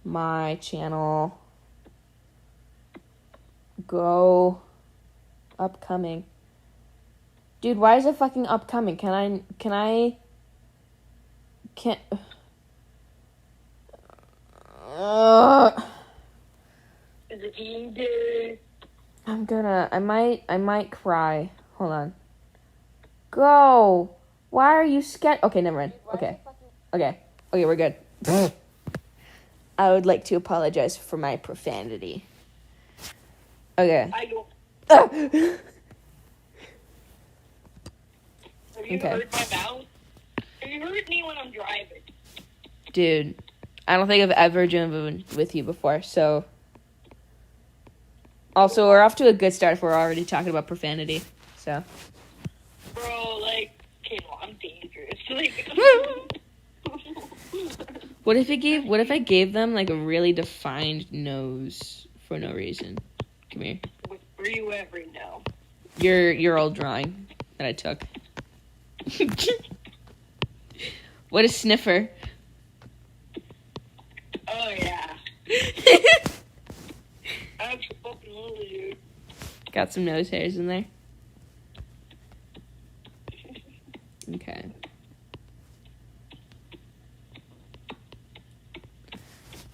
my channel. Go. Upcoming. Dude, why is it fucking upcoming? Can't... Is it eating day? I might cry. Hold on. Go! Why are you scared? Okay, never mind. Okay, we're good. I would like to apologize for my profanity. Okay. I don't. Have you heard my mouth? Have you heard me when I'm driving? Dude, I don't think I've ever driven with you before, so... Also, we're off to a good start if we're already talking about profanity, so... Bro, like, okay, well, I'm dangerous. Like... What if I gave them, like, a really defined nose for no reason? Come here. Were you ever know? Your old drawing that I took. What a sniffer. Oh, yeah. Absolutely, dude. Got some nose hairs in there. Okay.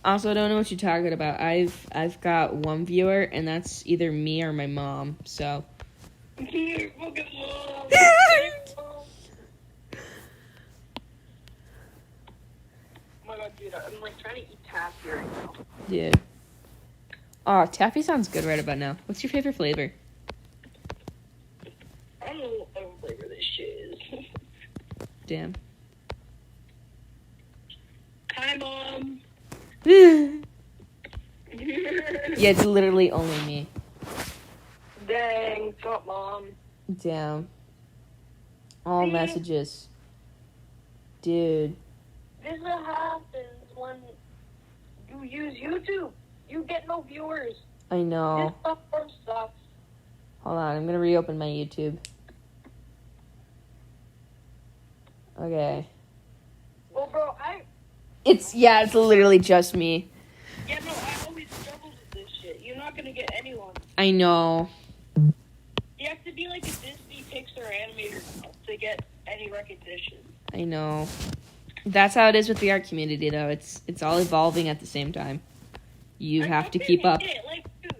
Also, I don't know what you're talking about. I've got one viewer, and that's either me or my mom, so... Look at mom. Oh my god, dude, I'm like trying to eat taffy right now. Yeah. Oh, taffy sounds good right about now. What's your favorite flavor? I don't know what flavor this shit is. Damn. Hi, Mom. Yeah, it's literally only me. Dang, what's up, Mom? Damn. All messages. Dude. This is what happens when you use YouTube. You get no viewers. I know. This platform sucks. Hold on, I'm gonna reopen my YouTube. Okay. Well, bro, It's literally just me. Yeah, no, I always struggle with this shit. You're not gonna get anyone. I know. You have to be like a Disney Pixar animator now to get any recognition. I know. That's how it is with the art community, though. It's all evolving at the same time. You have to keep up. Like, dude,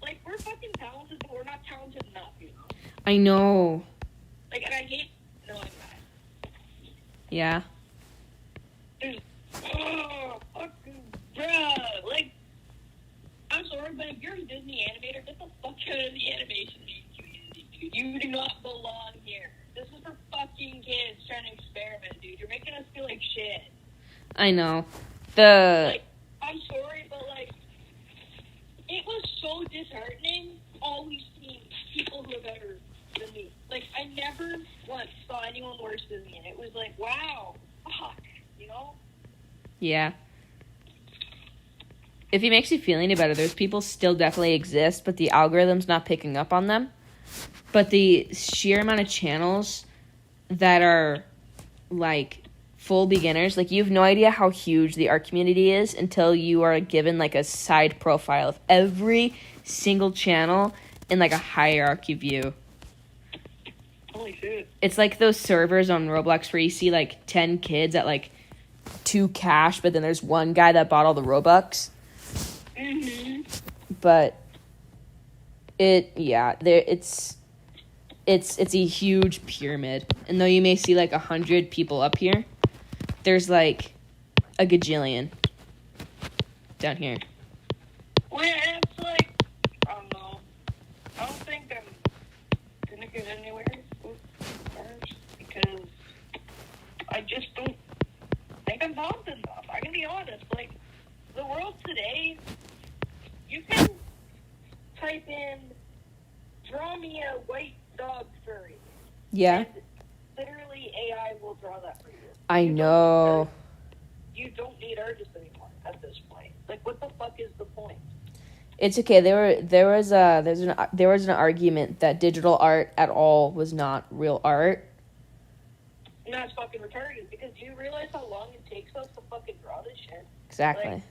like, we're fucking talented, but we're not talented enough, you know? I know. Like, and I hate knowing that. Yeah. There's, fucking, bruh, like, I'm sorry, but if you're a Disney animator, get the fuck out of the animation community, dude. You do not belong here. This is for fucking kids trying to experiment, dude. You're making us feel like shit. I know. Like, I'm sorry, but, like, it was so disheartening always seeing people who are better than me. Like, I never once saw anyone worse than me, and it was like, wow, fuck, you know? Yeah. If it makes you feel any better, those people still definitely exist, but the algorithm's not picking up on them. But the sheer amount of channels that are, like, full beginners, like, you have no idea how huge the art community is until you are given, like, a side profile of every single channel in, like, a hierarchy view. Holy shit. It's like those servers on Roblox where you see, like, 10 kids at, like, 2 cash, but then there's one guy that bought all the Robux. Mm-hmm. But it's a huge pyramid. And though you may see like 100 people up here, there's like a gajillion down here. Well, yeah, it's like, I don't know. I don't think I'm gonna get anywhere with ours because I just don't think I'm talented enough. I can be honest. Like, the world today, you can type in, draw me a white dog furry. Yeah. And literally AI will draw that for you. I know. You don't need artists anymore at this point. Like, what the fuck is the point? It's okay. There was an argument that digital art at all was not real art. And that's fucking retarded because do you realize how long it takes us to fucking draw this shit? Exactly. Like,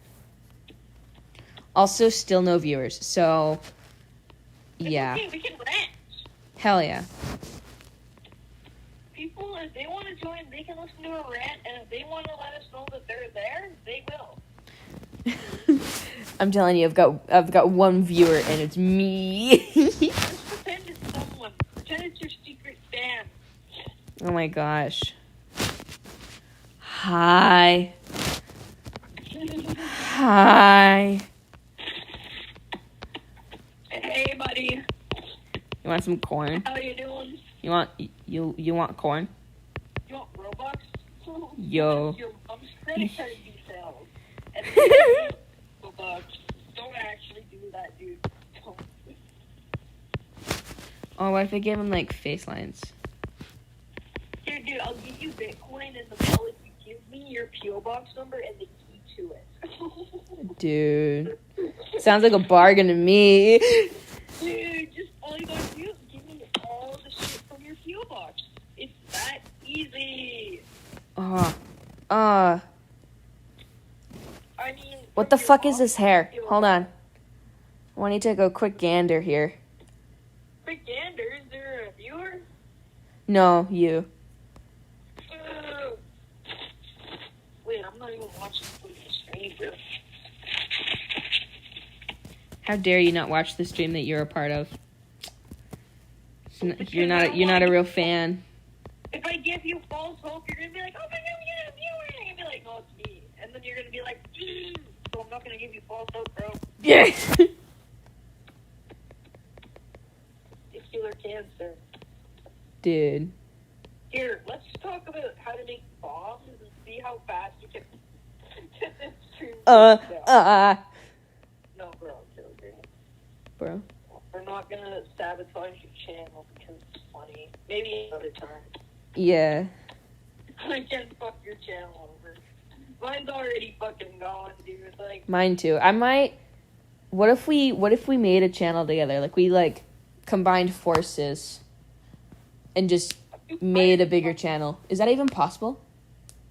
Also, still no viewers. So, it's yeah. okay, we can rant. Hell yeah. People, if they want to join, they can listen to a rant, and if they want to let us know that they're there, they will. I'm telling you, I've got one viewer, and it's me. Just pretend it's someone. Pretend it's your secret fan. Oh my gosh. Hi. Hi. Hey, buddy. You want some corn? How you doing? You want corn? You want Robux? Yo. Your mom's credit card details. And then Robux. Don't actually do that, dude. Don't. Oh, what if I give him like face lines? Here, dude, I'll give you Bitcoin in the mail if you give me your PO box number and the key to it. Dude. Sounds like a bargain to me. Dude, just all you gotta do is give me all the shit from your PO box. It's that easy. I mean, what the fuck is this hair? Hold on. I need to go quick gander here. Quick gander, is there a viewer? No, you. Wait, I'm not even watching the stream, bro. How dare you not watch the stream that you're a part of? You're not a real fan. If I give you false hope, you're gonna be like, oh my god, we got a viewer. And I'm gonna be like, no, it's me. And then you're gonna be like, so I'm not gonna give you false hope, bro. Yeah. Testicular cancer. Dude. Here, let's talk about how to make bombs and see how fast you can get this stream. No, bro, I'm joking. Bro. We're not gonna sabotage your channel because it's funny. Maybe another time. Yeah. I can fuck your channel over. Mine's already fucking gone, dude. Like, Mine too. I might. What if we made a channel together? Like we like combined forces and just made a bigger channel. Is that even possible?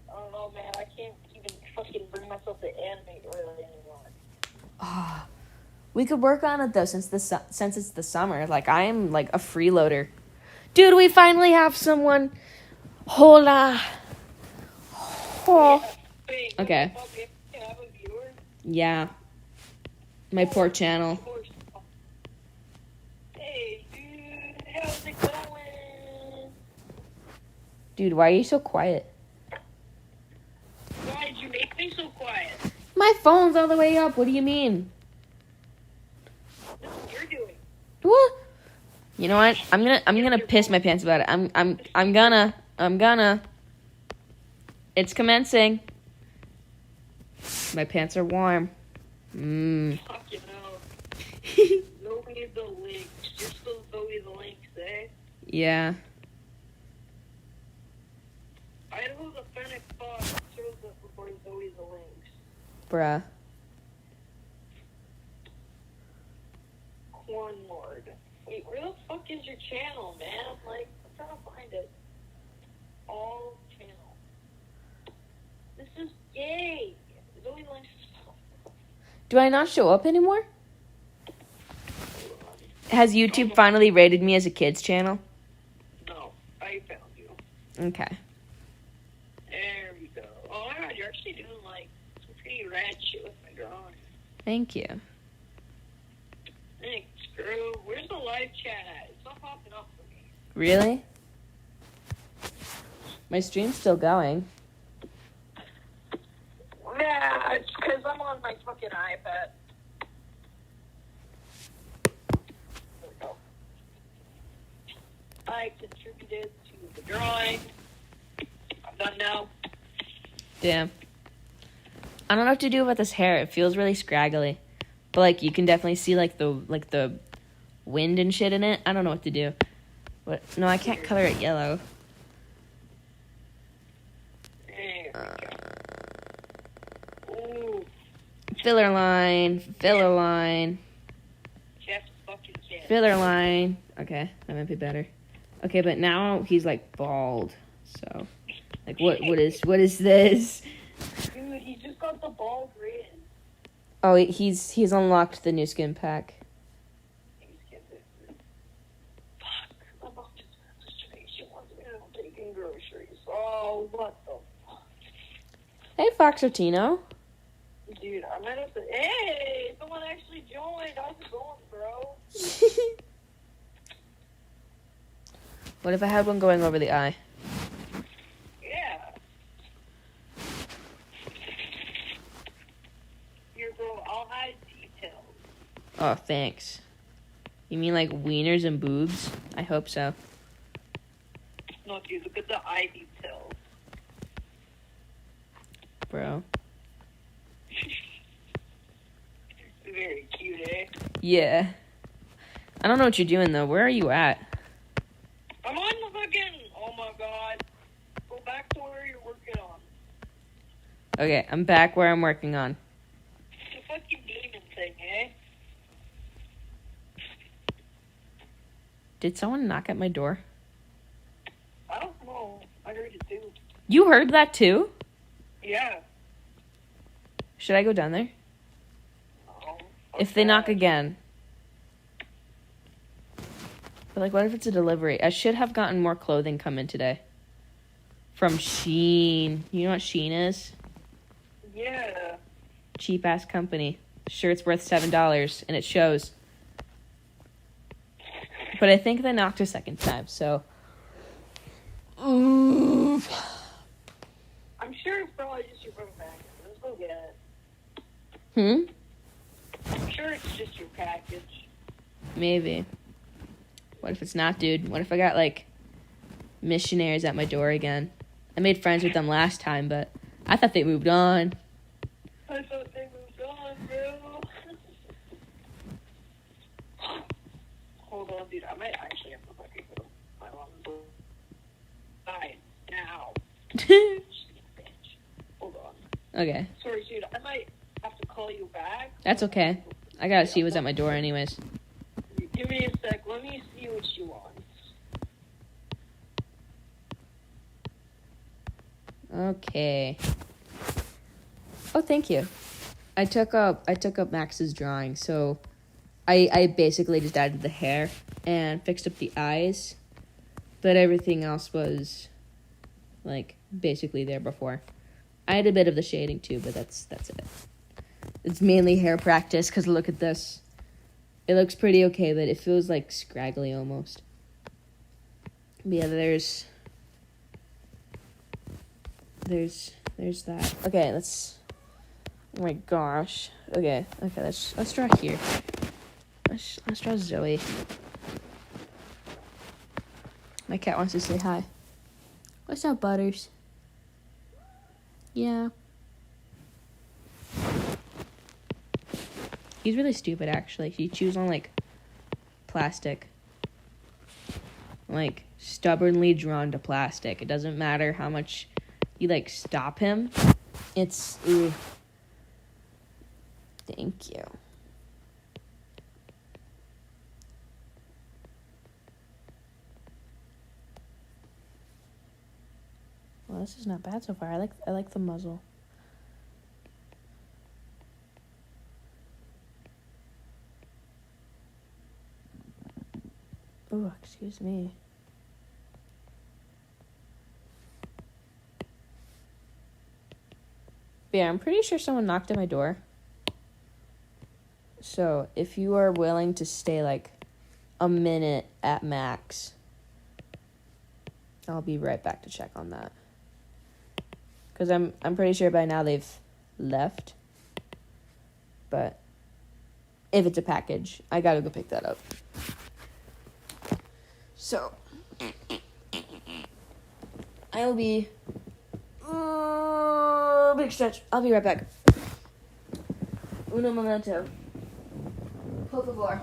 I don't know, man. I can't even fucking bring myself to animate really anymore. Ah, we could work on it though since it's the summer. Like I am like a freeloader. Dude, we finally have someone. Hola. Oh. Wait, Okay. Can I have a viewer? Yeah. My poor channel. Hey, dude. How's it going? Dude, why are you so quiet? Why did you make me so quiet? My phone's all the way up. What do you mean? That's what you're doing. What? You know what? I'm gonna piss my pants about it. I'm gonna. It's commencing. My pants are warm. Mmm. Fucking hell. Zoe the links. You're still Zoe the links, eh? Yeah. Idaho's a Fennec Fox shows up before Zoe the links. Bruh. Corn Lord. Wait, where the fuck is your channel, man? Like, I'm trying to find it. All channel. This is gay. Zoe the links. Do I not show up anymore? Has YouTube finally rated me as a kids channel? No, I found you. Okay. There we go. Oh my god, you're actually doing like some pretty rad shit with my drawing. Thank you. Thanks, girl. Where's the live chat at? It's not popping up for me. Really? My stream's still going. Nah, it's because I'm on my fucking iPad. There we go. I contributed to the drawing. I'm done now. Damn. I don't know what to do about this hair. It feels really scraggly. But like you can definitely see like the wind and shit in it. I don't know what to do. What? No, I can't color it yellow. There we go. Ooh, Filler line. Filler line. Jeff fucking Jeff. Filler line. Okay, that might be better. Okay, but now he's like bald. So, like, what is this? got the ball grin. Oh, he's unlocked the new skin pack. Fuck. I'm off to the street. She wants me to go taking groceries. Oh, what the fuck? Hey, Foxertino. Dude, I might have to. Hey, someone actually joined. How's it going, bro? What if I had one going over the eye? Yeah. Here, bro, I'll hide details. Oh, thanks. You mean like wieners and boobs? I hope so. No, dude, look at the eye details. Bro. Very cute, eh? Yeah. I don't know what you're doing, though. Where are you at? I'm on the fucking. Oh my god. Go back to where you're working on. Okay, I'm back where I'm working on. The fucking demon thing, eh? Did someone knock at my door? I don't know. I heard it too. You heard that too? Yeah. Should I go down there? Oh, If they knock again. But like, what if it's a delivery? I should have gotten more clothing come in today. From Shein. You know what Shein is? Yeah. Cheap ass company. Shirt's worth $7 and it shows. But I think they knocked a second time, so. I'm sure it's probably just your phone package. Let's go get it. I'm sure it's just your package. Maybe. What if it's not, dude? What if I got, like, missionaries at my door again? I made friends with them last time, but I thought they moved on. I thought they moved on, bro. Hold on, dude. I might actually have to fucking go. My mom's died now. Bitch. Hold on. Okay. Sorry, dude. I might have to call you back. That's okay. I gotta see what's at my door anyways. Give me a sec. Let me see what you want. Okay. Oh, thank you. I took up Max's drawing, so I basically just added the hair and fixed up the eyes, but everything else was like basically there before. I had a bit of the shading too, but that's it. It's mainly hair practice because look at this. It looks pretty okay, but it feels like scraggly almost. But yeah, there's that. Okay, let's. Oh my gosh. Okay. Let's draw here. Let's draw Zoe. My cat wants to say hi. What's up, Butters? Yeah. He's really stupid, actually. He chews on, like, plastic. Like, stubbornly drawn to plastic. It doesn't matter how much you, like, stop him. It's, ooh. Thank you. Well, this is not bad so far. I like the muzzle. Oh, excuse me. But yeah, I'm pretty sure someone knocked at my door. So, if you are willing to stay like a minute at max, I'll be right back to check on that. Because I'm pretty sure by now they've left. But if it's a package, I gotta go pick that up. So, I will be... big stretch. I'll be right back. Uno momento. Por favor.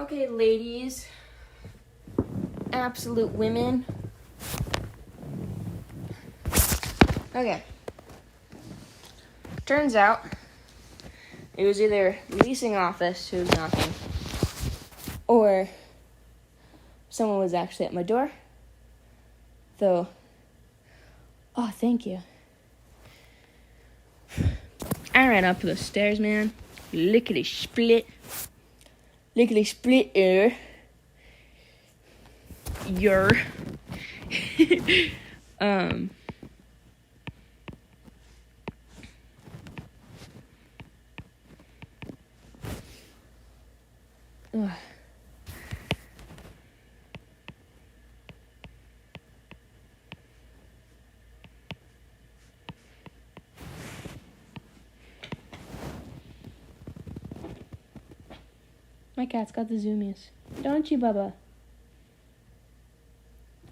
Okay, ladies. Absolute women. Okay. Turns out it was either leasing office who was knocking, or someone was actually at my door. Though, oh, thank you. I ran up the stairs, man. Lickety split. Lickety split, Yer. Ugh. My cat's got the zoomies. Don't you, Bubba?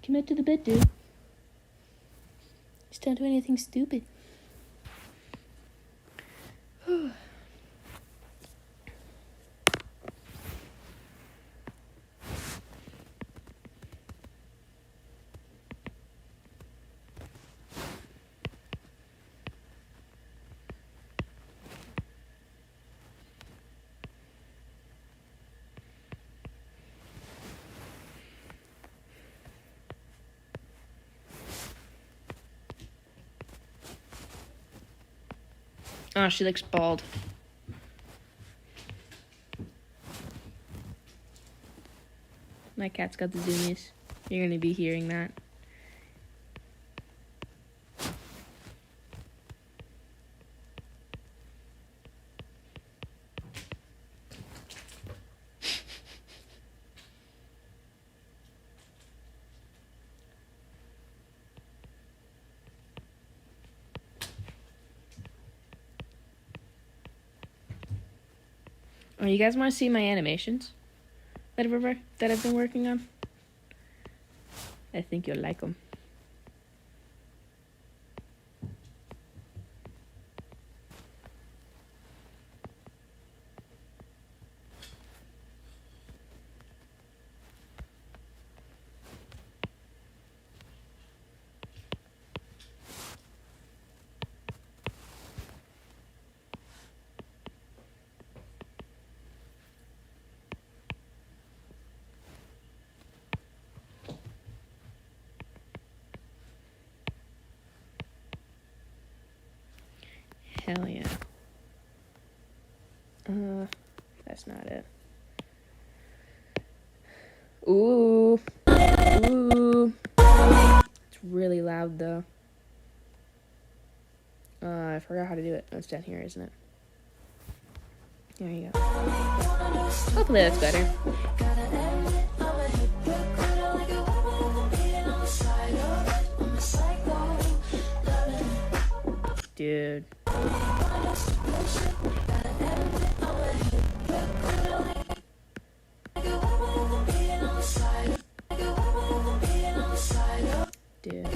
Commit to the bit, dude. Just don't do anything stupid. Oh, she looks bald. My cat's got the zoomies. You're gonna be hearing that. Oh, you guys want to see my animations that I've been working on? I think you'll like them. Hell yeah. That's not it. Ooh. Ooh. It's really loud though. I forgot how to do it. Oh, it's down here, isn't it? There you go. Hopefully that's better. Dude. Dude.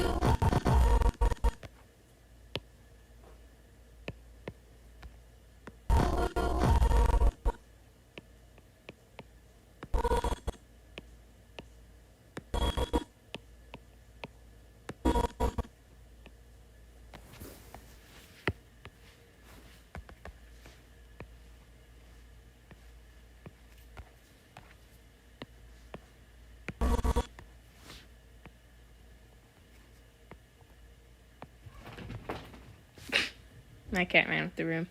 My cat ran up the room.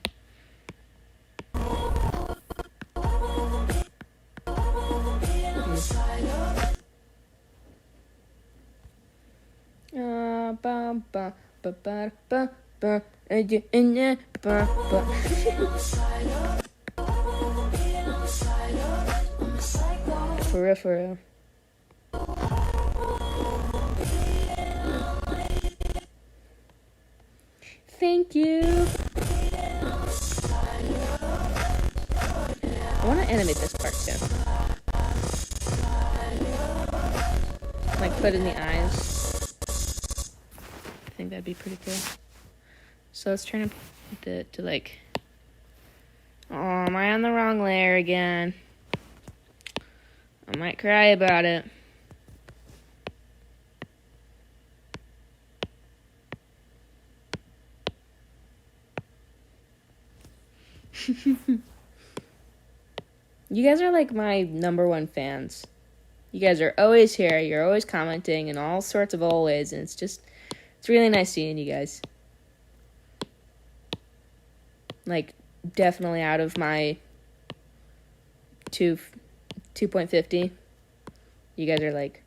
For real, for real. Thank you. I want to animate this part too. Like put in the eyes. I think that'd be pretty cool. So let's turn it to like. Oh, am I on the wrong layer again? I might cry about it. You guys are like my number one fans. You guys are always here. You're always commenting in all sorts of old ways. And it's really nice seeing you guys. Like, definitely out of my 2.50. You guys are like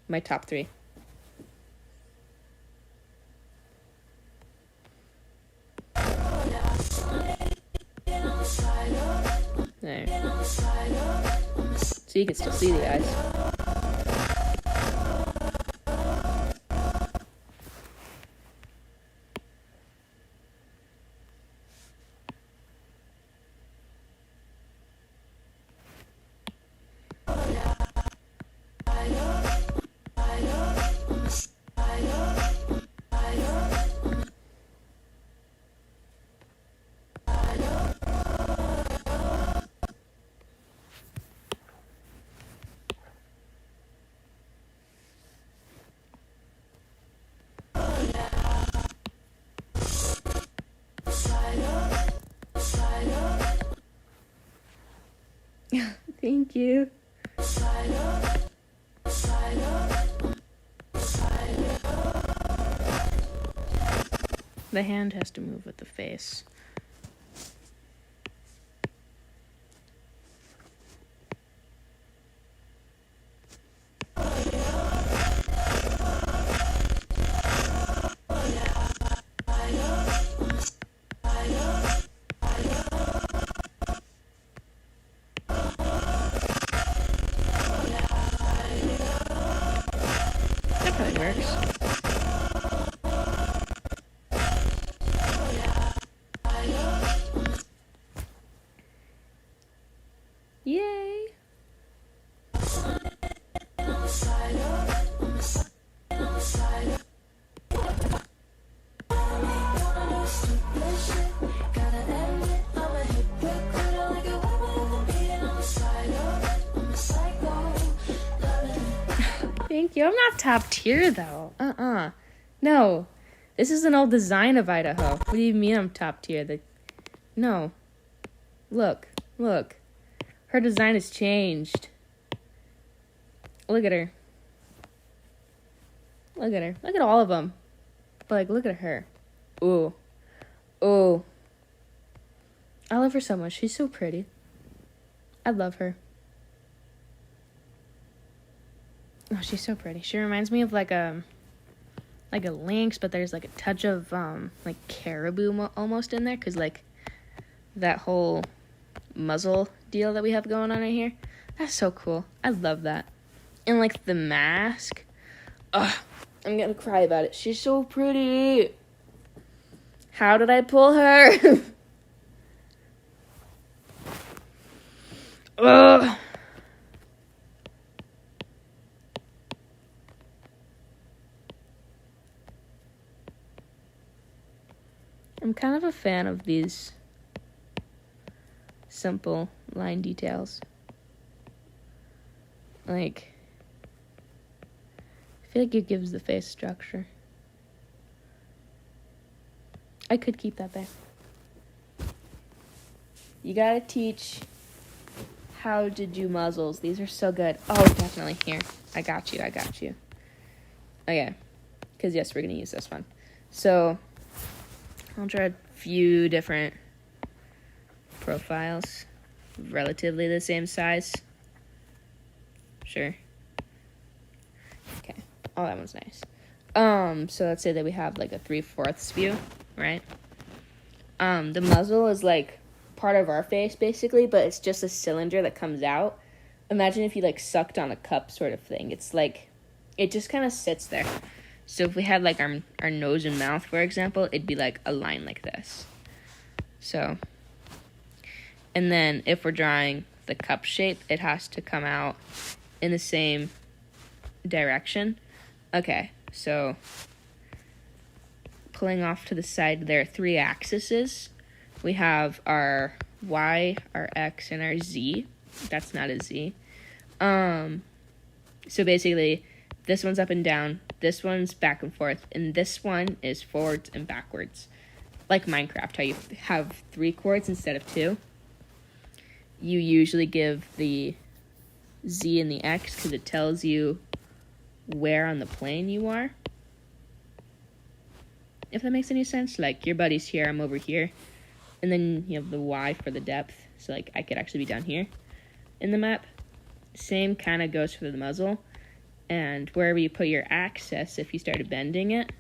my top 3. There. So you can still see the guys. Thank you. The hand has to move with the face. That probably works. Yay! Thank you. I'm not top tier though. No. This is an old design of Idaho. What do you mean I'm top tier? No. Look. Her design has changed. Look at her. Look at all of them. But like, look at her. Ooh. I love her so much. She's so pretty. I love her. Oh, she's so pretty. She reminds me of like a lynx, but there's like a touch of like caribou almost in there, cause like that whole muzzle deal that we have going on right here. That's so cool. I love that. And like the mask. Ugh, I'm gonna cry about it. She's so pretty. How did I pull her? Ugh. I'm kind of a fan of these simple line details. Like, I feel like it gives the face structure. I could keep that there. You gotta teach how to do muzzles. These are so good. Oh, definitely. Here. I got you. Okay. Because, yes, we're going to use this one. So, I'll try a few different profiles. Relatively the same size. Sure. Okay. Oh, that one's nice. So let's say that we have like a 3/4 view, right? The muzzle is like part of our face basically, but it's just a cylinder that comes out. Imagine if you like sucked on a cup sort of thing. It's like, it just kind of sits there. So if we had like our nose and mouth, for example, it'd be like a line like this. So, and then if we're drawing the cup shape, it has to come out in the same direction. Okay, so pulling off to the side, there are 3 axes. We have our Y, our X, and our Z. That's not a Z. So basically, this one's up and down, this one's back and forth, and this one is forwards and backwards. Like Minecraft, how you have 3 chords instead of 2. You usually give the Z and the X because it tells you where on the plane you are. If that makes any sense. Like, your buddy's here, I'm over here. And then you have the Y for the depth. So, like, I could actually be down here in the map. Same kind of goes for the muzzle. And wherever you put your axis, if you started bending it,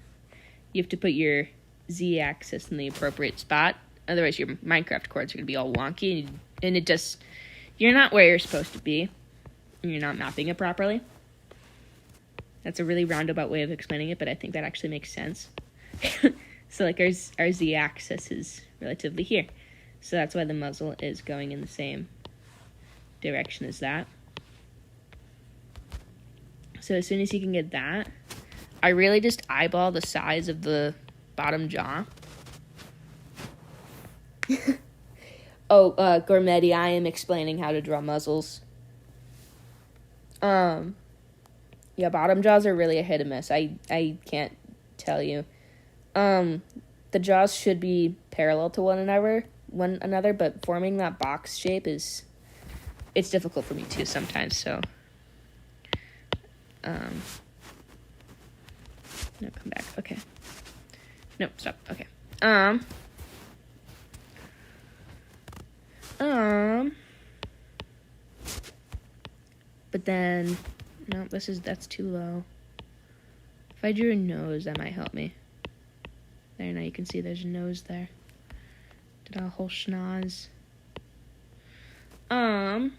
you have to put your Z-axis in the appropriate spot. Otherwise, your Minecraft chords are going to be all wonky. And it just, you're not where you're supposed to be. And you're not mapping it properly. That's a really roundabout way of explaining it, but I think that actually makes sense. So, like, our Z-axis is relatively here. So that's why the muzzle is going in the same direction as that. So as soon as you can get that, I really just eyeball the size of the bottom jaw. Gourmety, I am explaining how to draw muzzles. Yeah, bottom jaws are really a hit and miss. I can't tell you. The jaws should be parallel to one another, but forming that box shape it's difficult for me too sometimes, so. No, come back. Okay. No, stop. Okay. But then, no, that's too low. If I drew a nose, that might help me. There, now you can see there's a nose there. Did a whole schnoz. Come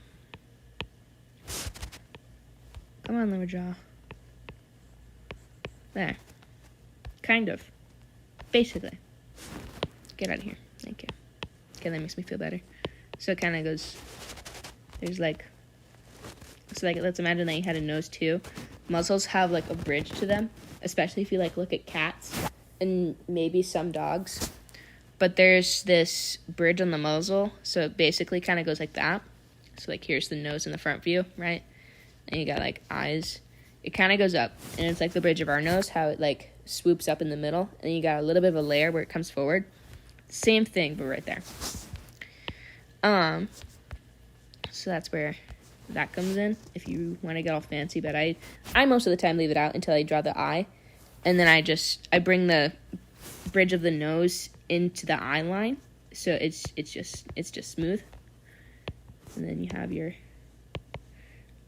on, lower jaw. There. Kind of. Basically. Get out of here. Thank you. Okay, that makes me feel better. So it kind of goes, there's like, so like, let's imagine that you had a nose too. Muzzles have like a bridge to them, especially if you like look at cats and maybe some dogs. But there's this bridge on the muzzle, so it basically kind of goes like that. So like here's the nose in the front view, right? And you got like eyes. It kind of goes up, and it's like the bridge of our nose, how it like swoops up in the middle, and you got a little bit of a layer where it comes forward. Same thing, but right there. So that's where that comes in, if you want to get all fancy, but I most of the time leave it out until I draw the eye, and then I bring the bridge of the nose into the eye line, so it's just smooth, and then you have your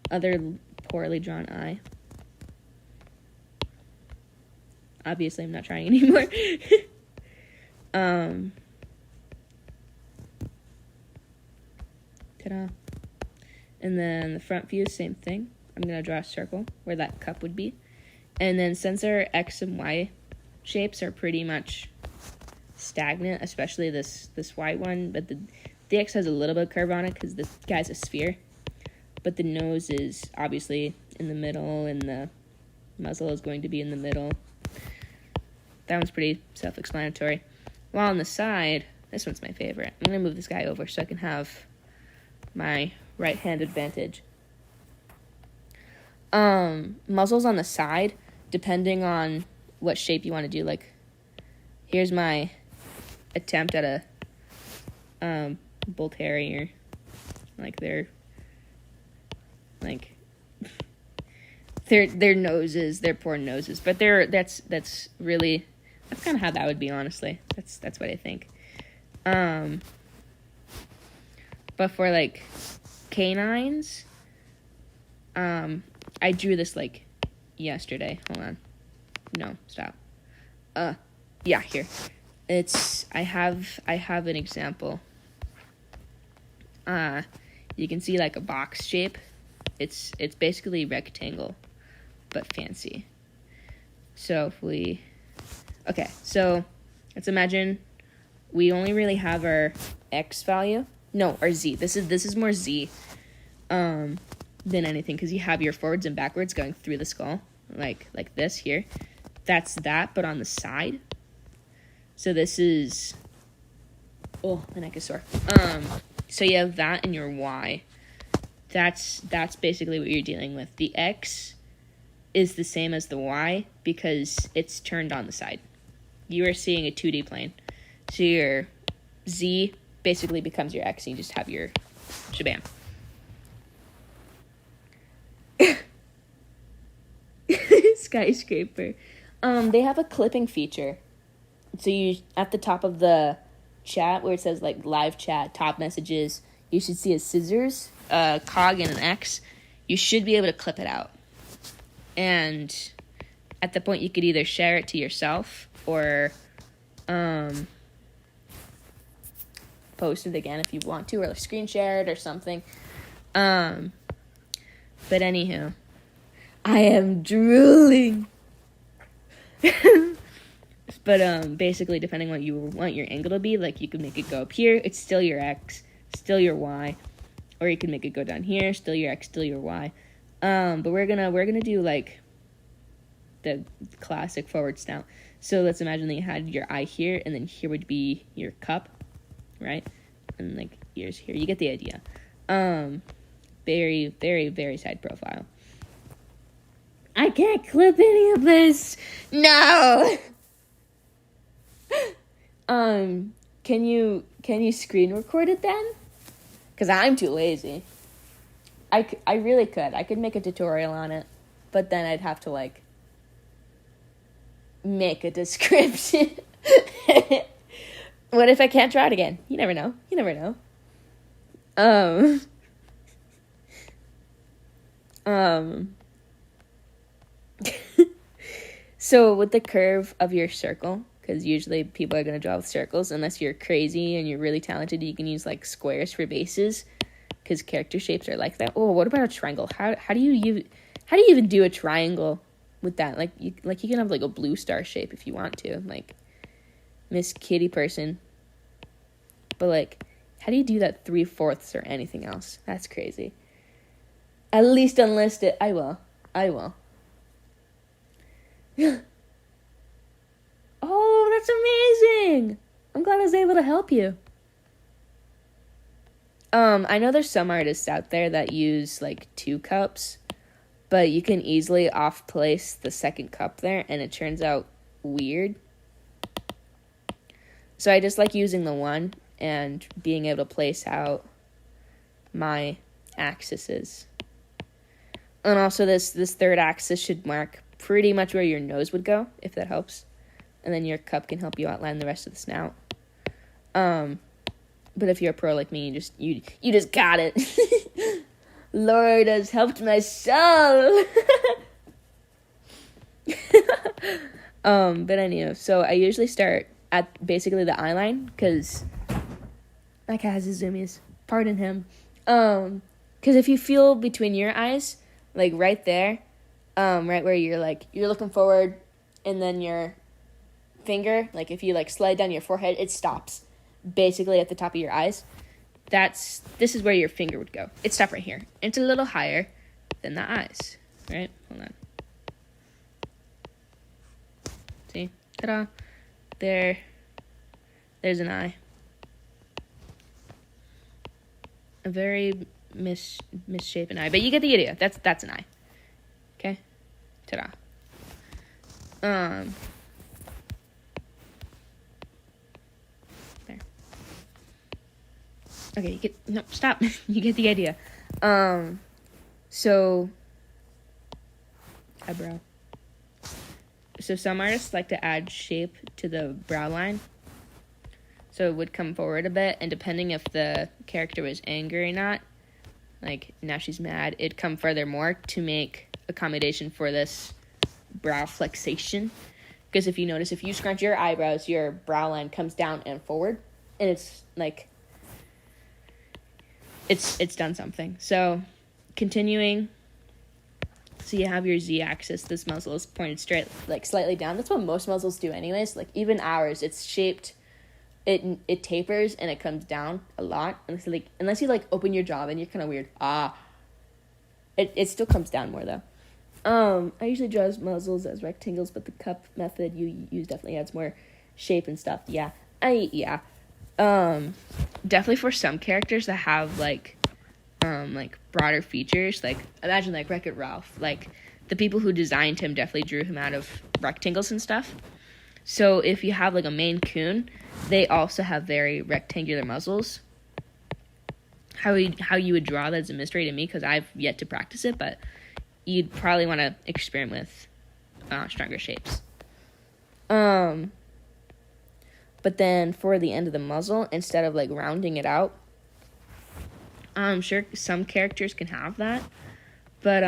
other poorly drawn eye. Obviously, I'm not trying anymore. Ta-da. And then the front view, same thing. I'm going to draw a circle where that cup would be. And then since our X and Y shapes are pretty much stagnant, especially this white one, but the X has a little bit of curve on it because this guy's a sphere. But the nose is obviously in the middle, and the muzzle is going to be in the middle. That one's pretty self-explanatory. While on the side, this one's my favorite. I'm going to move this guy over so I can have my right-hand advantage. Muzzles on the side, depending on what shape you want to do. Like, here's my attempt at a bull terrier. Like, they're their noses, their poor noses, but that's really, that's kind of how that would be, honestly. That's what I think. But for like canines, I drew this like yesterday. Hold on. No, stop. Yeah, here. I have an example. You can see like a box shape. It's basically rectangle, but fancy. So so let's imagine we only really have our X value. No, our Z. This is more Z than anything, because you have your forwards and backwards going through the skull, like this here. That's that, but on the side. So this is, oh, my neck is sore. So you have that in your Y. that's basically what you're dealing with. The X is the same as the Y because it's turned on the side. You are seeing a 2D plane. So your Z basically becomes your X, and you just have your shabam. Skyscraper. They have a clipping feature. So you, at the top of the chat where it says like live chat, top messages, you should see a scissors, a cog, and an X. You should be able to clip it out. And at the point, you could either share it to yourself or post it again if you want to, or screen share it or something. But anywho, I am drooling. But basically, depending on what you want your angle to be, like you could make it go up here, it's still your X, still your Y, or you can make it go down here, still your X, still your Y. But we're gonna do like the classic forward snout. So let's imagine that you had your eye here, and then here would be your cup, right? And like ears here. You get the idea. Very, very, very side profile. I can't clip any of this. No. Can you screen record it then? Because I'm too lazy. I really could. I could make a tutorial on it, but then I'd have to like make a description. What if I can't draw it again? You never know. You never know. So with the curve of your circle, because usually people are going to draw with circles, unless you're crazy and you're really talented, you can use like squares for bases, because character shapes are like that. Oh, what about a triangle? How do you even do a triangle with that? Like you can have like a blue star shape if you want to, like Miss Kitty person. But like, how do you do that 3/4 or anything else? That's crazy. At least unlist it. I will. Oh, that's amazing! I'm glad I was able to help you. I know there's some artists out there that use like 2 cups, but you can easily off-place the second cup there, and it turns out weird. So I just like using the one and being able to place out my axes. And also this third axis should mark pretty much where your nose would go, if that helps. And then your cup can help you outline the rest of the snout. But if you're a pro like me, you just got it. Lord has helped my soul. But anyway, so I usually start at basically the eye line, because my cat has his zoomies. Pardon him. Because if you feel between your eyes, like right there, right where you're looking forward, and then your finger, like if you like slide down your forehead, it stops basically at the top of your eyes. This is where your finger would go. It stopped right here. It's a little higher than the eyes, right? Hold on. See? Ta-da. There's an eye. A very misshapen eye, but you get the idea. That's an eye. Okay? Ta-da. There. Okay, stop. You get the idea. So eyebrow. So some artists like to add shape to the brow line, so it would come forward a bit, and depending if the character was angry or not, like now she's mad, it'd come further more to make accommodation for this brow flexation. Because if you notice, if you scrunch your eyebrows, your brow line comes down and forward, and it's like it's done something. So continuing, so you have your Z-axis. This muzzle is pointed straight, like slightly down. That's what most muzzles do anyways. Like even ours, it's shaped, it tapers and it comes down a lot. Unless you like open your jaw, then you're kind of weird. It still comes down more though. I usually draw muzzles as rectangles, but the cup method you use definitely adds more shape and stuff. Definitely for some characters that have like like broader features. Like imagine like Wreck-It Ralph. Like the people who designed him definitely drew him out of rectangles and stuff. So if you have like a Maine Coon, they also have very rectangular muzzles. How you would draw that is a mystery to me because I've yet to practice it, but you'd probably want to experiment with stronger shapes. But then for the end of the muzzle, instead of like rounding it out, I'm sure some characters can have that, but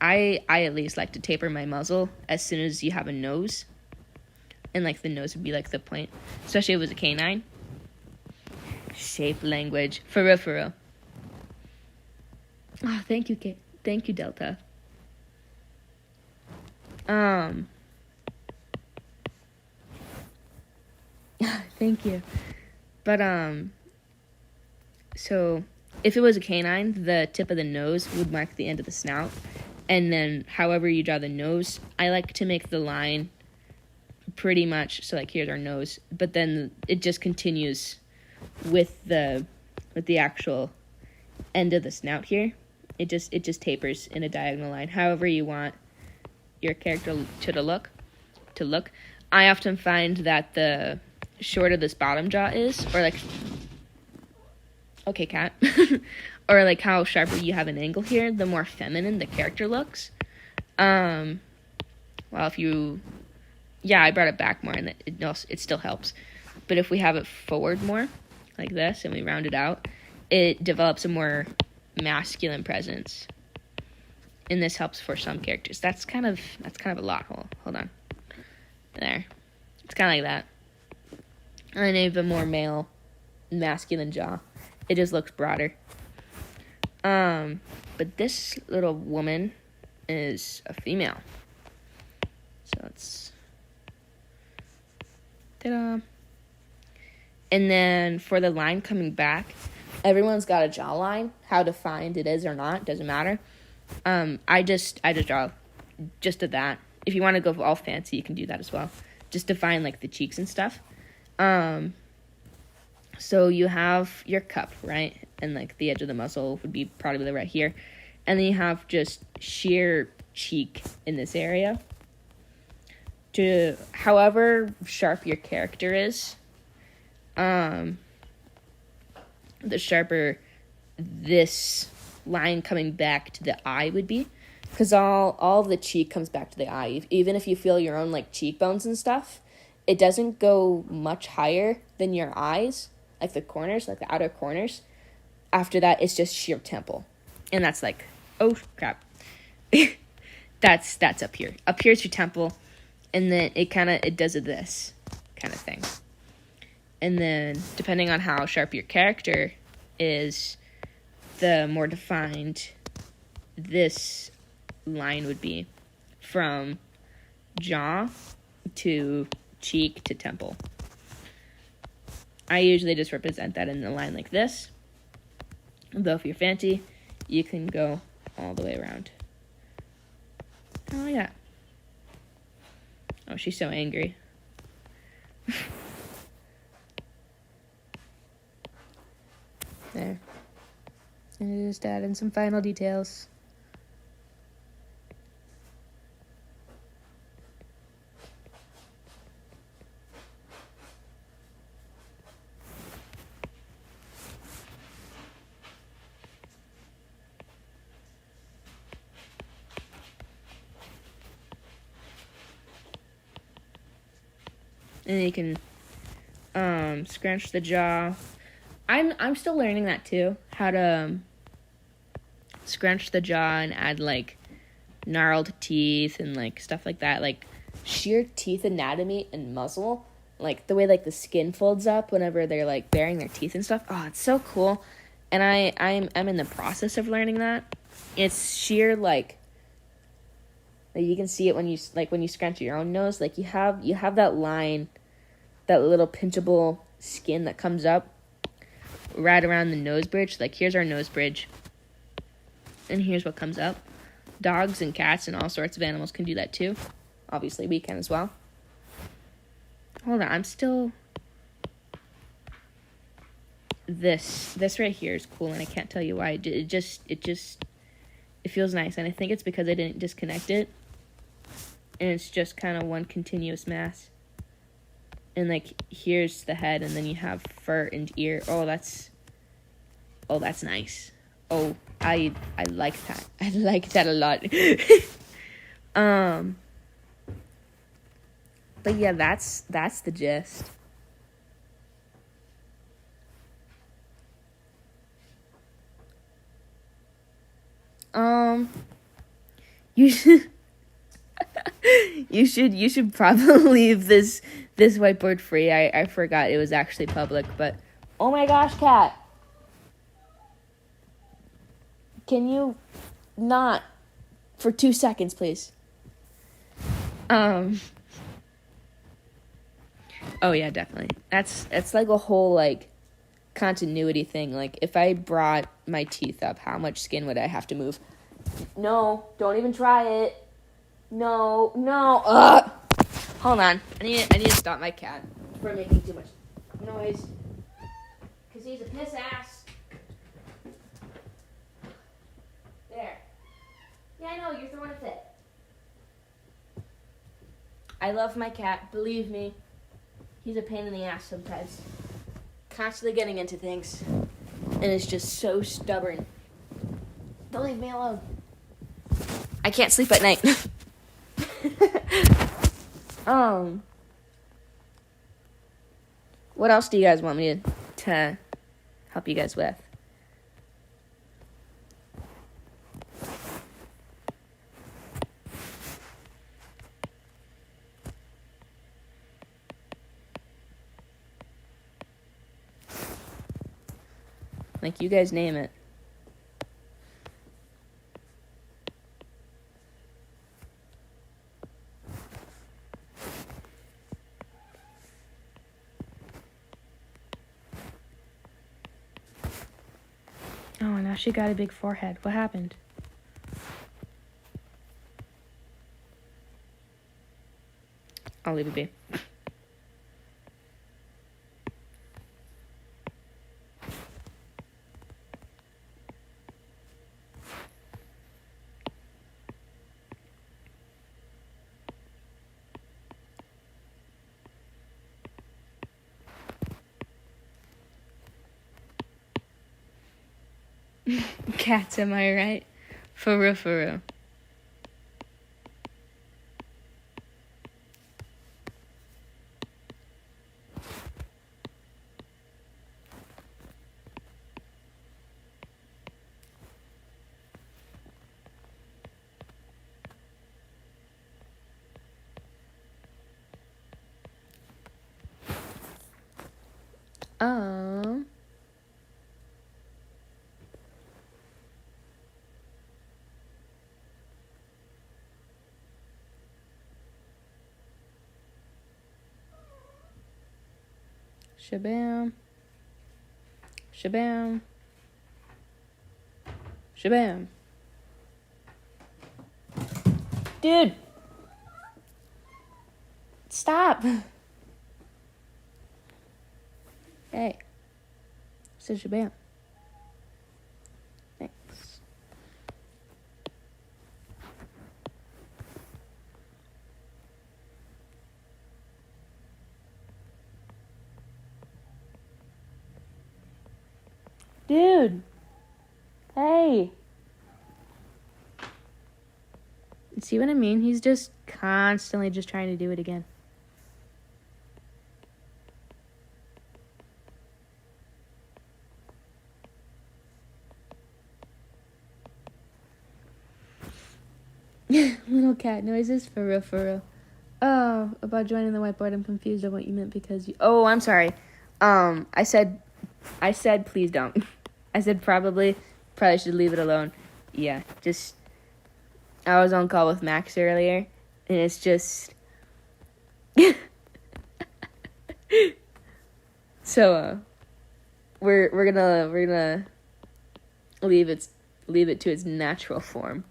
I at least like to taper my muzzle as soon as you have a nose. And, like, the nose would be, like, the point. Especially if it was a canine. Shape language. For real, for real. Oh, thank you, Kate. Thank you, Delta. Thank you. But, so, if it was a canine, the tip of the nose would mark the end of the snout. And then, however you draw the nose, I like to make the line pretty much, so like here's our nose, but then it just continues with the actual end of the snout here. It just tapers in a diagonal line, however you want your character to look. I often find that the shorter this bottom jaw is, or like, okay, cat, or like how sharper you have an angle here, the more feminine the character looks. Well, if you, yeah, I brought it back more, and it still helps. But if we have it forward more, like this, and we round it out, it develops a more masculine presence. And this helps for some characters. That's kind of a lot. Hold on. There. It's kind of like that. And then even more male, masculine jaw. It just looks broader. But this little woman is a female. So it's, ta-da. And then for the line coming back, everyone's got a jawline. How defined it is or not, doesn't matter. I just draw just of that. If you want to go all fancy, you can do that as well. Just define like the cheeks and stuff. So you have your cup, right? And like the edge of the muzzle would be probably right here. And then you have just sheer cheek in this area. To however sharp your character is, the sharper this line coming back to the eye would be, because all of the cheek comes back to the eye. Even if you feel your own like cheekbones and stuff, it doesn't go much higher than your eyes, like the corners, like the outer corners. After that, it's just sheer temple, and that's like, oh crap, that's up here. Up here's your temple, and then it does this kind of thing. And then, depending on how sharp your character is, the more defined this line would be, from jaw to cheek to temple. I usually just represent that in a line like this. Though if you're fancy, you can go all the way around. Oh, yeah. Oh, she's so angry. There. And just add in some final details. And you can scrunch the jaw. I'm still learning that too, how to scrunch the jaw and add like gnarled teeth and like stuff like that, like sheer teeth anatomy and muzzle, like the way like the skin folds up whenever they're like baring their teeth and stuff. Oh, it's so cool. And I'm in the process of learning that. It's sheer like you can see it when you scrunch your own nose, like you have that line, that little pinchable skin that comes up right around the nose bridge. Like here's our nose bridge, and here's what comes up. Dogs and cats and all sorts of animals can do that too. Obviously we can as well. Hold on, I'm still this right here is cool, and I can't tell you why. It feels nice, and I think it's because I didn't disconnect it, and it's just kind of one continuous mass. And like here's the head, and then you have fur and ear. Oh, that's nice. Oh, I like that. I like that a lot. But yeah, that's the gist. You should you should probably leave this whiteboard free. I forgot it was actually public, but oh my gosh, cat. Can you not for 2 seconds, please? Oh yeah, definitely. It's like a whole like continuity thing. Like if I brought my teeth up, how much skin would I have to move? No, don't even try it. No. Hold on. I need to stop my cat from making too much noise. Cause he's a piss ass. There. Yeah, I know, you're throwing a fit. I love my cat, believe me. He's a pain in the ass sometimes. Constantly getting into things. And it's just so stubborn. Don't leave me alone. I can't sleep at night. What else do you guys want me to help you guys with? Like, you guys name it. Oh, now she got a big forehead. What happened? I'll leave it be. Cats, am I right? For real, for real. Um... Shabam. Shabam. Shabam. Dude! Stop! Hey. Say shabam. Thanks. Dude! Hey! See what I mean? He's just constantly just trying to do it again. Little cat noises, for real, for real. Oh, about joining the whiteboard, I'm confused on what you meant because you... Oh, I'm sorry. I said please don't. I said probably should leave it alone. Yeah, just... I was on call with Max earlier, and it's just... So, we're gonna leave it to its natural form.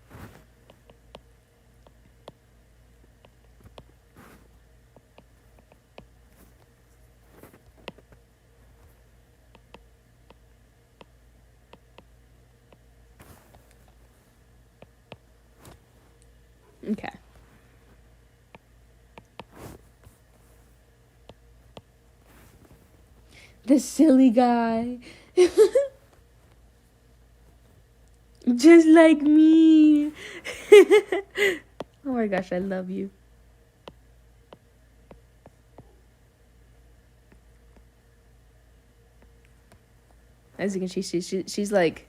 The silly guy. Just like me. Oh my gosh, I love you. As you can see, she's like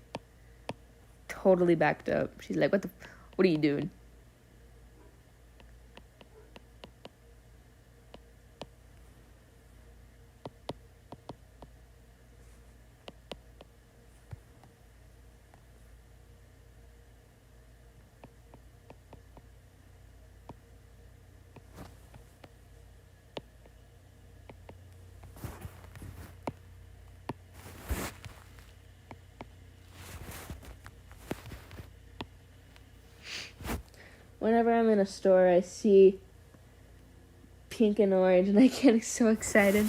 totally backed up. She's like, what are you doing? Whenever I'm in a store, I see pink and orange, and I get so excited.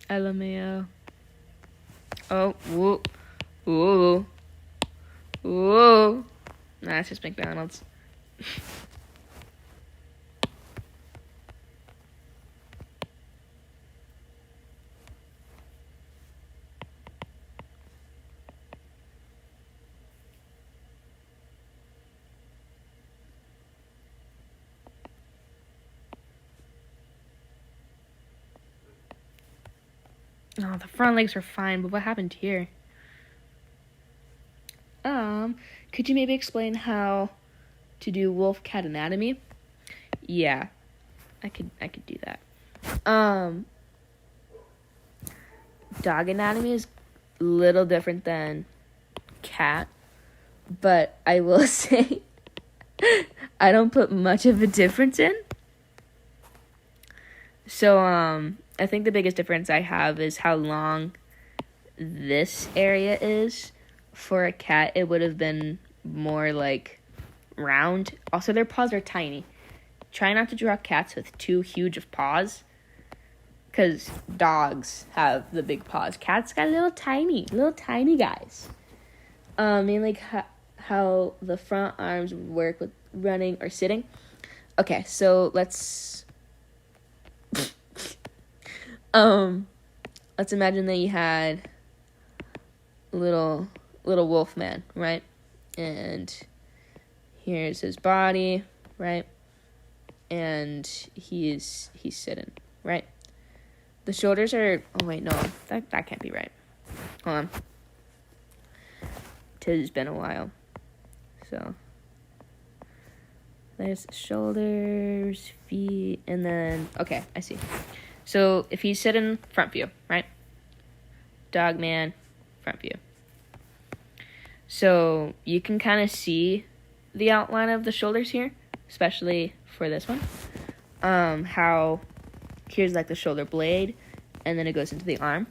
LMAO. Oh, whoa. Whoa. Whoa. Nah, it's just McDonald's. Oh, the front legs are fine, but what happened here? Could you maybe explain how to do wolf cat anatomy? Yeah, I could do that. Dog anatomy is a little different than cat, but I will say I don't put much of a difference in. So, I think the biggest difference I have is how long this area is. For a cat, it would have been more like round. Also, their paws are tiny. Try not to draw cats with too huge of paws, because dogs have the big paws. Cats got little tiny guys. Mainly how the front arms work with running or sitting. Okay, so let's imagine that you had little wolf man, right? And here's his body, right? And he's sitting, right? The shoulders are, oh wait, no, that can't be right. Hold on. Tis been a while. So there's the shoulders, feet, and then, okay, I see. So if he's sitting front view, right? Dog man, front view. So you can kind of see the outline of the shoulders here, especially for this one. How here's like the shoulder blade, and then it goes into the arm.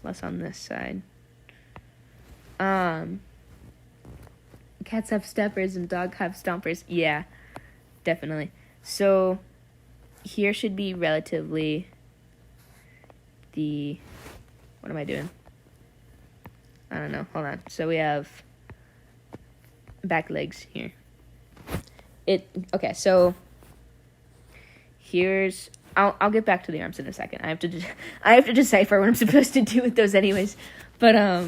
Less on this side. Cats have steppers and dogs have stompers. Yeah, definitely. So here should be relatively what am I doing? I don't know. Hold on. So we have back legs here. Okay, so here's I'll get back to the arms in a second. I have to decipher what I'm supposed to do with those anyways. But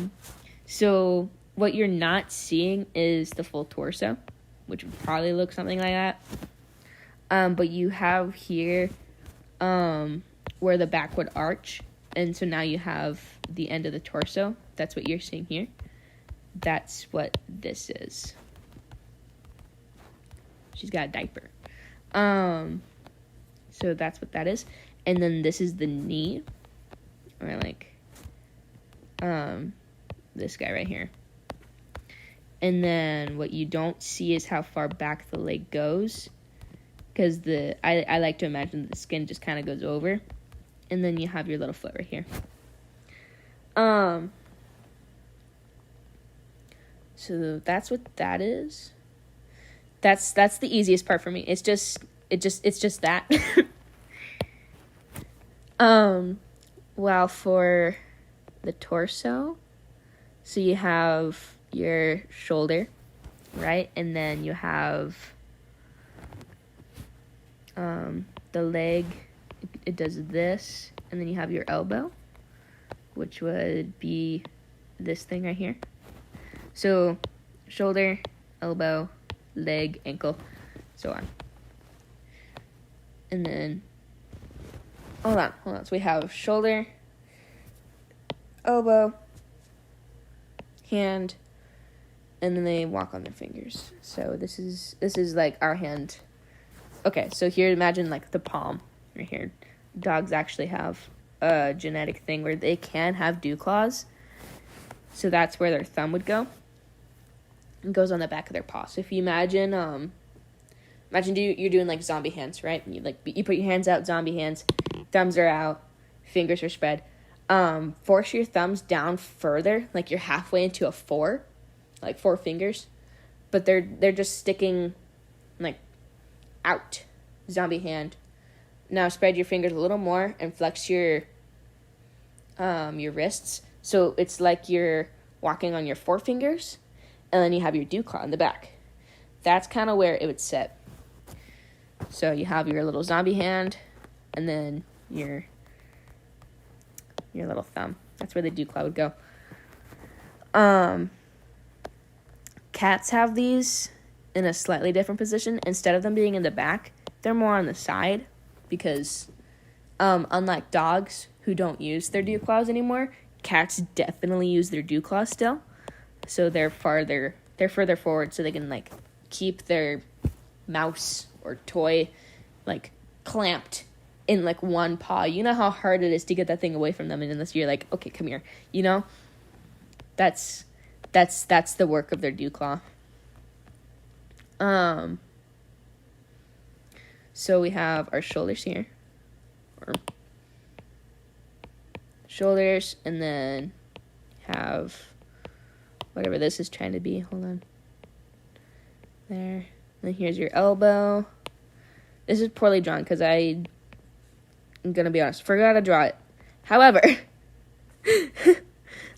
so what you're not seeing is the full torso, which would probably look something like that. But you have here where the back would arch, and so now you have the end of the torso. That's what you're seeing here. That's what this is. She's got a diaper. So that's what that is. And then this is the knee. Or like this guy right here. And then what you don't see is how far back the leg goes. Because I like to imagine the skin just kind of goes over. And then you have your little foot right here. So that's what that is. That's the easiest part for me. It's just that. Well, for the torso, so you have your shoulder, right? And then you have the leg. It does this, And then you have your elbow, which would be this thing right here. So shoulder, elbow, leg, ankle, so on. And then, hold on. So we have shoulder, elbow, hand, and then they walk on their fingers. So this is like our hand. Okay, so here, imagine like the palm right here. Dogs actually have a genetic thing where they can have dew claws. So that's where their thumb would go. It goes on the back of their paw. So if you imagine you're doing like zombie hands, right? And you put your hands out, zombie hands, thumbs are out, fingers are spread. Force your thumbs down further, like you're halfway into a 4, like 4 fingers, but they're just sticking like out, zombie hand. Now spread your fingers a little more and flex your wrists, so it's like you're walking on your 4 fingers, and then you have your dew claw in the back. That's kind of where it would sit. So you have your little zombie hand, and then your little thumb. That's where the dew claw would go. Cats have these in a slightly different position. Instead of them being in the back, they're more on the side, because unlike dogs who don't use their dew claws anymore, cats definitely use their dew claws still. So they're further forward, so they can like keep their mouse or toy like clamped in like one paw. You know how hard it is to get that thing away from them, and unless you're like, okay, come here, you know? That's the work of their dew claw. So we have our shoulders here, or shoulders, and then have whatever this is trying to be. Hold on. There. And then here's your elbow. This is poorly drawn because I'm gonna be honest, forgot to draw it. However,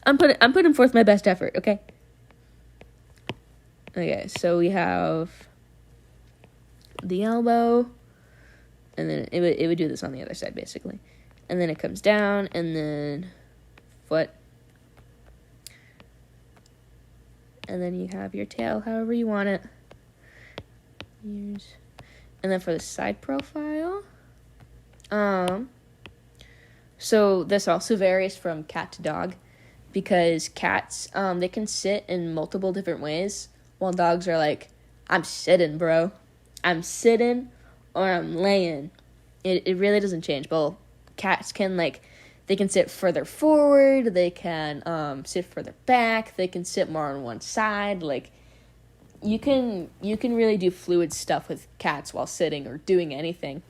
I'm putting forth my best effort, okay? Okay, so we have the elbow, and then it would do this on the other side, basically. And then it comes down, and then foot. And then you have your tail, however you want it. Ears. And then for the side profile, so this also varies from cat to dog, because cats, they can sit in multiple different ways, while dogs are like, I'm sitting, bro. I'm sitting or I'm laying. It really doesn't change. But cats can they can sit further forward, they can sit further back, they can sit more on one side. Like, you can really do fluid stuff with cats while sitting or doing anything.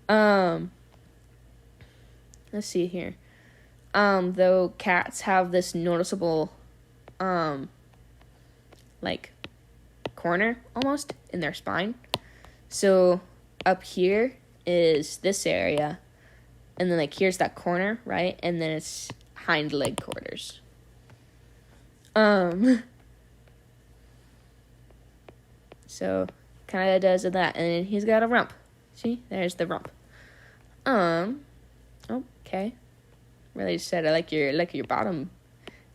Let's see here. Though cats have this noticeable corner almost in their spine. So up here is this area, and then here's that corner, right? And then it's hind leg quarters. So kind of does that, and then he's got a rump. See, there's the rump. Okay. Really just said I like your bottom,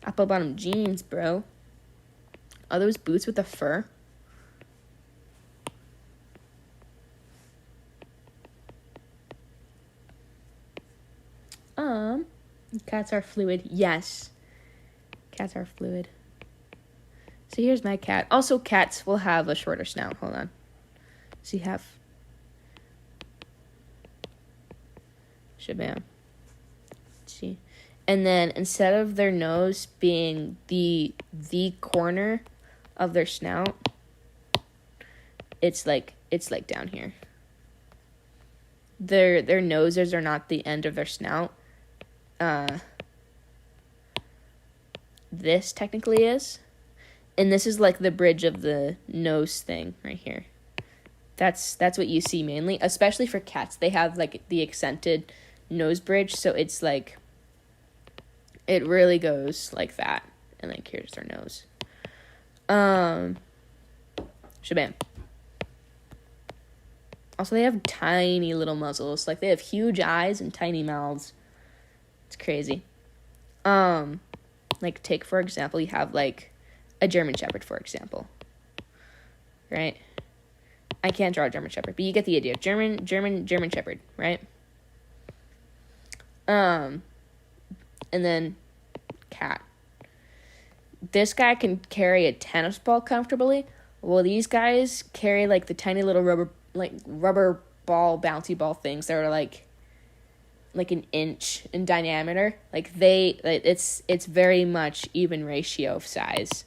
apple bottom jeans, bro. Are those boots with the fur? Cats are fluid. Yes. Cats are fluid. So here's my cat. Also, cats will have a shorter snout. Hold on. So you have shabam. See? And then instead of their nose being the corner of their snout, it's like down here. Their noses are not the end of their snout. This technically is. And this is like the bridge of the nose thing right here. That's what you see mainly, especially for cats. They have the accented nose bridge, so it's it really goes like that. And here's their nose. Shabam. Also, they have tiny little muzzles. Like, they have huge eyes and tiny mouths. It's crazy. Like, take, for example, you have, like, a German Shepherd, for example. Right? I can't draw a German Shepherd, but you get the idea. German Shepherd, right? And then cat. This guy can carry a tennis ball comfortably. Well, these guys carry, like, the tiny little rubber ball, bouncy ball things that are, like an inch in diameter. Like, it's very much even ratio of size.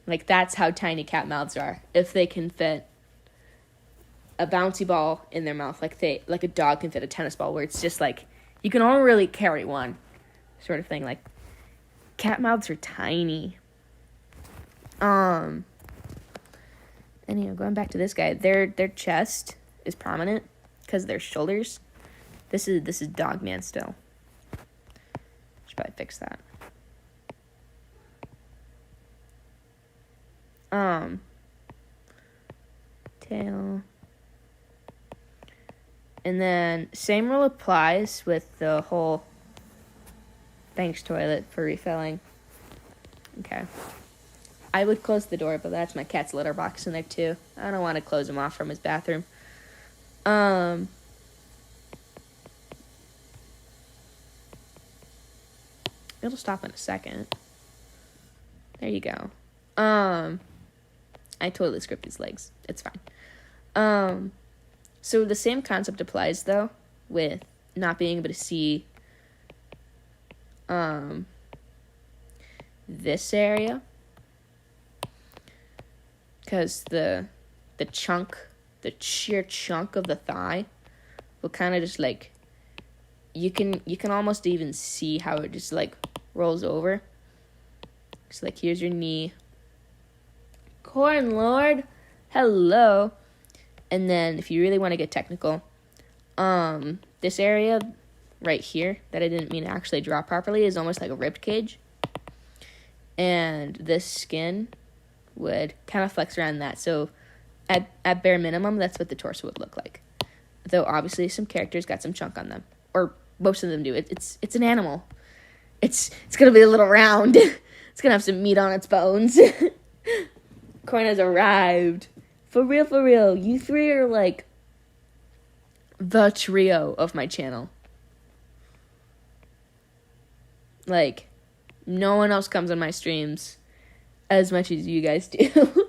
Like, that's how tiny cat mouths are. If they can fit a bouncy ball in their mouth, like a dog can fit a tennis ball, where it's just, like, you can only really carry one sort of thing. Like, cat mouths are tiny. And, going back to this guy, their chest is prominent because their shoulders. This is dog man still. Should probably fix that. Tail. And then same rule applies with the whole thanks toilet for refilling. Okay. I would close the door, but that's my cat's litter box in there too. I don't want to close him off from his bathroom. It'll stop in a second. There you go. I totally scripted his legs. It's fine. So the same concept applies though with not being able to see this area, because the sheer chunk of the thigh will kind of just, like, you can almost even see how it just, like, rolls over. So, like, here's your knee. Corn Lord, hello. And then if you really want to get technical, this area right here that I didn't mean to actually draw properly is almost like a rib cage. And this skin would kind of flex around that. So at bare minimum, that's what the torso would look like. Though obviously some characters got some chunk on them, or most of them do. It's an animal. It's gonna be a little round. It's gonna have some meat on its bones. Corn has arrived. For real. You three are, like, the trio of my channel. Like, no one else comes on my streams as much as you guys do.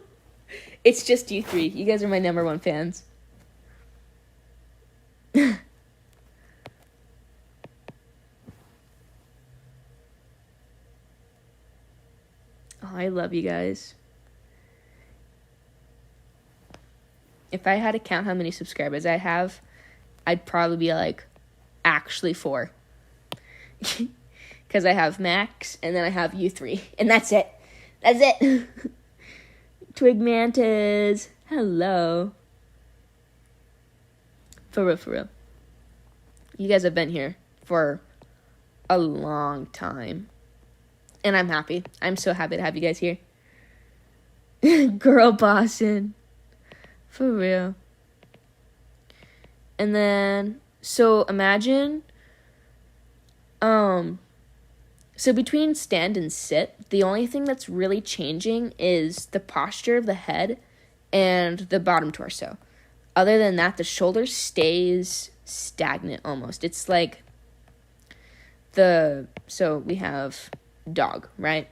It's just you three. You guys are my number one fans. Oh, I love you guys. If I had to count how many subscribers I have, I'd probably be, like, actually 4. Because I have Max, and then I have you 3. And that's it. That's it. Twig Mantis. Hello. For real. You guys have been here for a long time. And I'm happy. I'm so happy to have you guys here. Girl bossing. For real. And then, so imagine, so between stand and sit, the only thing that's really changing is the posture of the head and the bottom torso. Other than that, the shoulder stays stagnant almost. It's like so we have dog, right?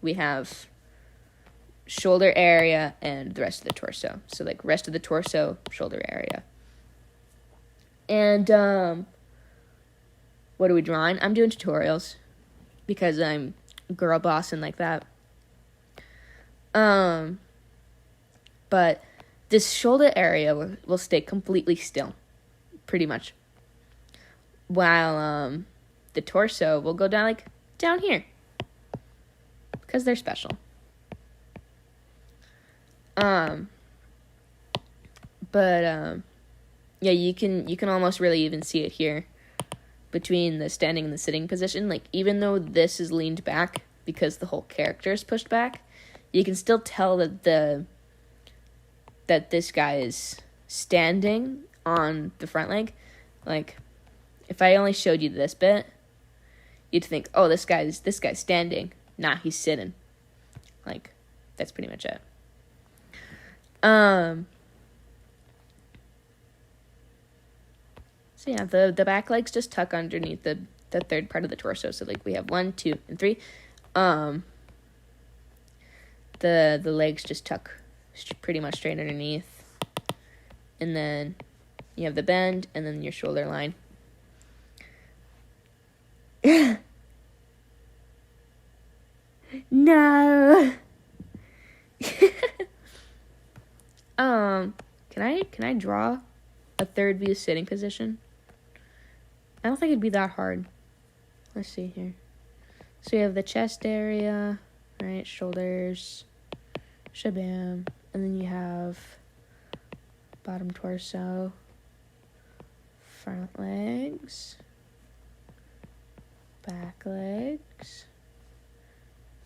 We have shoulder area and the rest of the torso. So, like, rest of the torso, shoulder area. And what are we drawing? I'm doing tutorials because I'm girl bossing like that. But this shoulder area will stay completely still, pretty much. While the torso will go down here because they're special. Yeah, you can almost really even see it here between the standing and the sitting position. Like, even though this is leaned back because the whole character is pushed back, you can still tell that this guy is standing on the front leg. Like, if I only showed you this bit, you'd think, oh, this guy's standing. Nah, he's sitting. Like, that's pretty much it. So yeah, the back legs just tuck underneath the third part of the torso. So like we have 1, 2, and 3. The legs just tuck pretty much straight underneath, and then you have the bend, and then your shoulder line. No. Can I draw a third view sitting position? I don't think it'd be that hard. Let's see here. So you have the chest area, right? Shoulders, shabam, and then you have bottom torso, front legs, back legs.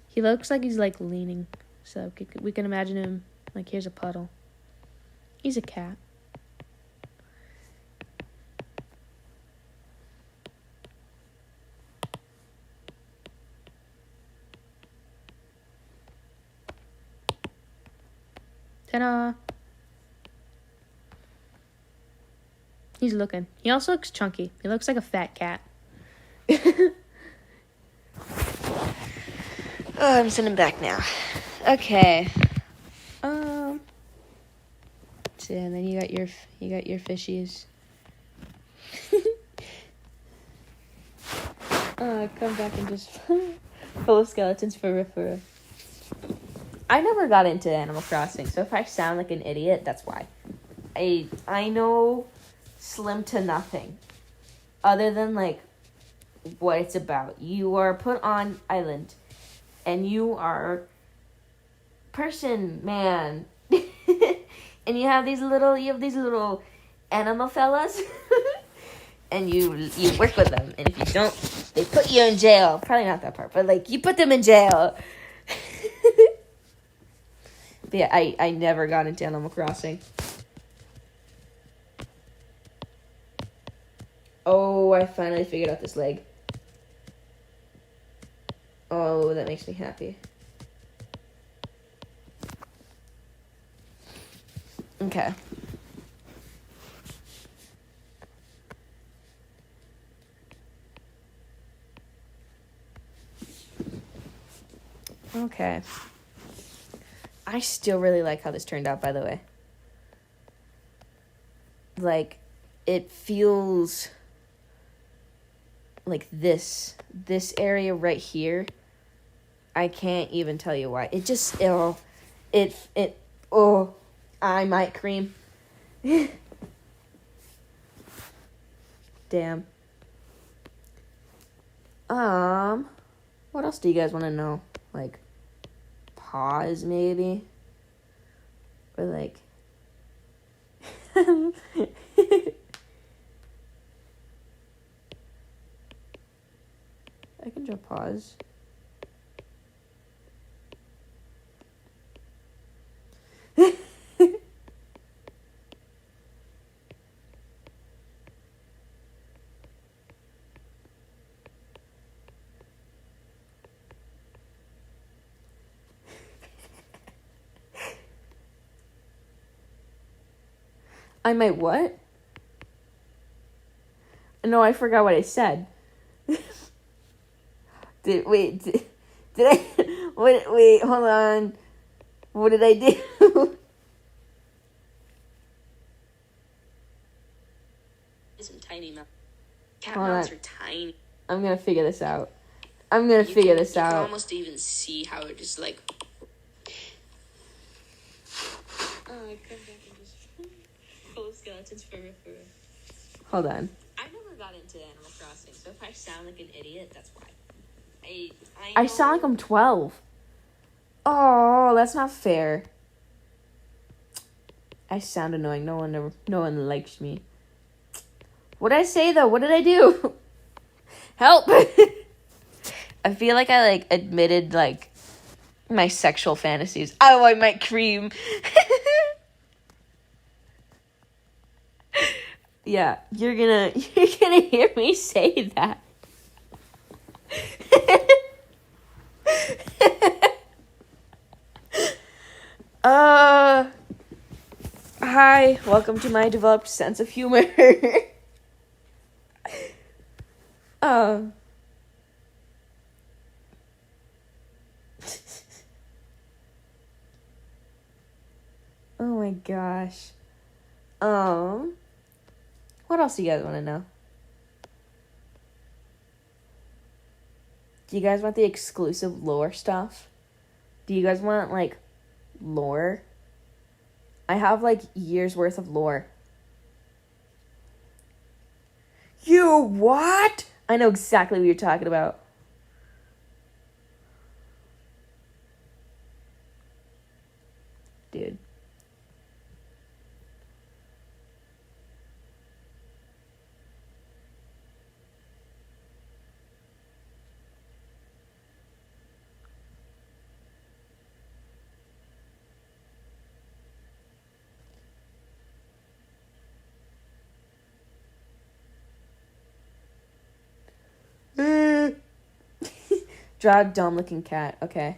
He looks like he's like leaning, so we can imagine him like here's a puddle. He's a cat. Ta-da! He's looking. He also looks chunky. He looks like a fat cat. Oh, I'm sending back now. Okay. So, and then you got your fishies. Come back and just full of skeletons for referral. I never got into Animal Crossing, so if I sound like an idiot, that's why. I know slim to nothing, other than like what it's about. You are put on island, and you are man, and you have these little animal fellas, and you work with them, and if you don't, they put you in jail. Probably not that part, but like you put them in jail. But yeah, I never got into Animal Crossing. Oh, I finally figured out this leg. Oh, that makes me happy. Okay. Okay. I still really like how this turned out, by the way. Like, it feels like this area right here. I can't even tell you why. It just, I might cream. Damn. What else do you guys want to know? Like, paws, maybe? Or, like... I can draw paws. I might what? No, I forgot what I said. Did I? Wait, hold on. What did I do? Some tiny mouth. Cat mouths are tiny. I'm gonna figure this out. You can almost even see how it just like. I come back and just full of skeletons for referral. Hold on. I never got into Animal Crossing, so if I sound like an idiot, that's why. I sound like I'm 12. Oh, that's not fair. I sound annoying. No one likes me. What did I say though? What did I do? Help! I feel like I like admitted like my sexual fantasies. Oh, I might cream. Yeah, you're gonna hear me say that. Hi, welcome to my developed sense of humor. uh, oh my gosh. What else do you guys want to know? Do you guys want the exclusive lore stuff? Do you guys want, like, lore? I have, like, years worth of lore. You what? I know exactly what you're talking about. Dude. Draw a dumb looking cat. Okay.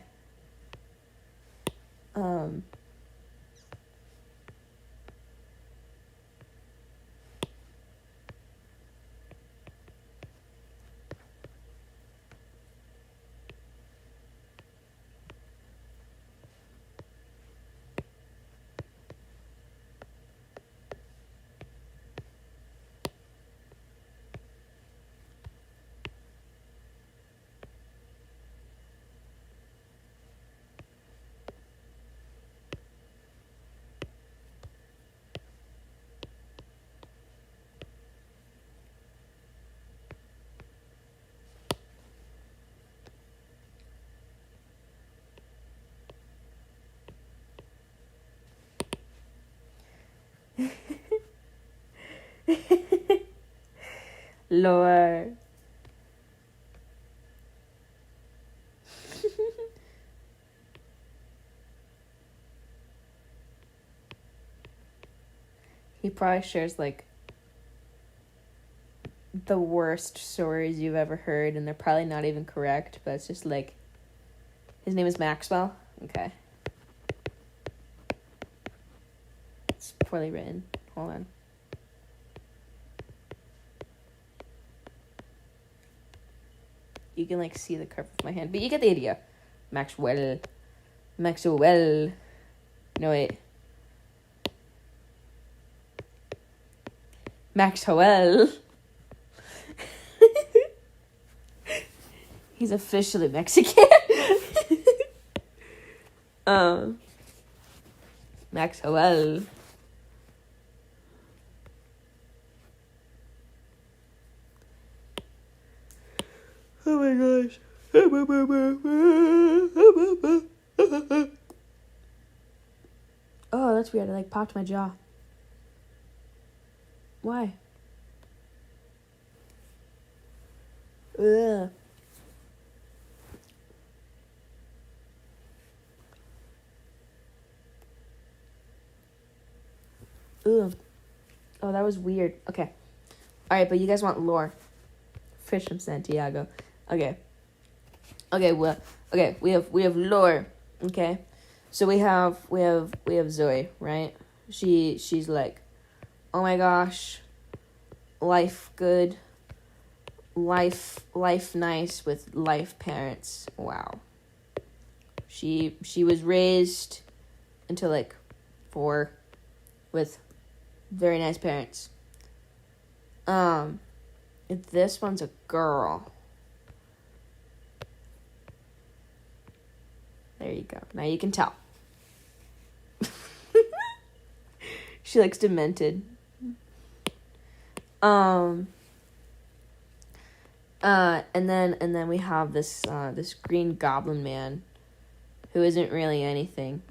Lord. He probably shares, like, the worst stories you've ever heard, and they're probably not even correct, but it's just, like, his name is Maxwell? Okay. It's poorly written. Hold on. You can, like, see the curve of my hand, but you get the idea. Maxwell. No, wait. Maxwell. He's officially Mexican. Maxwell. Oh my gosh. Oh, that's weird. I, like, popped my jaw. Why? Ugh. Ugh. Oh, that was weird. Okay. Alright, but you guys want lore. Fish from Santiago. Okay. Okay, well, okay, we have lore. Okay. So we have Zoe, right? She's like, oh my gosh, life good, life nice with life parents. Wow. She was raised until, like, 4 with very nice parents. This one's a girl. There you go. Now you can tell. She looks demented. And then we have this green goblin man who isn't really anything.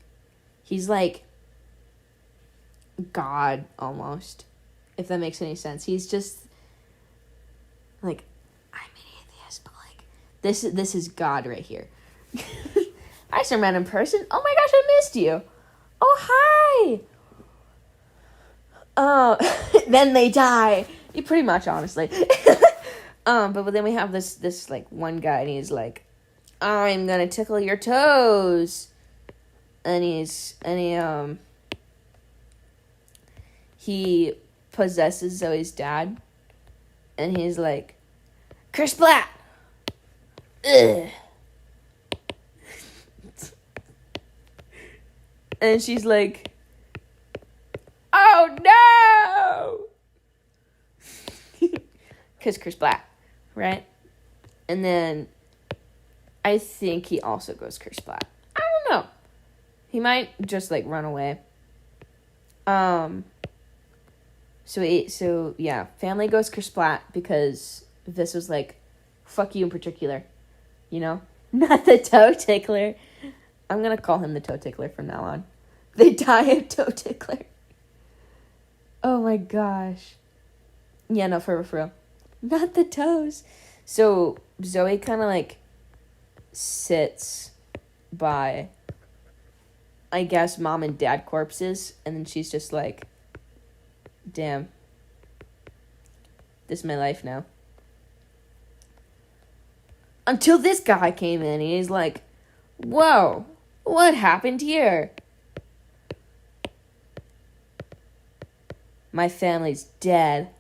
He's like God almost, if that makes any sense. He's just like, I'm an atheist, but like this is God right here. I saw met in person. Oh my gosh, I missed you. Oh hi. Then they die. Pretty much, honestly. But then we have this like one guy, and he's like, I'm gonna tickle your toes. And he possesses Zoe's dad, and he's like, Chris Black. Ugh. And she's like, oh no! Because Chris Black, right? And then I think he also goes Chris Black. I don't know. He might just like run away. So yeah, family goes Chris Black because this was like, fuck you in particular, you know? Not the toe tickler. I'm gonna call him the toe tickler from now on. They die of toe tickler. Oh my gosh. Yeah, no, for real. Not the toes. So Zoe kind of like sits by, I guess, mom and dad corpses, and then she's just like, damn, this is my life now. Until this guy came in, and he's like, whoa, what happened here? My family's dead.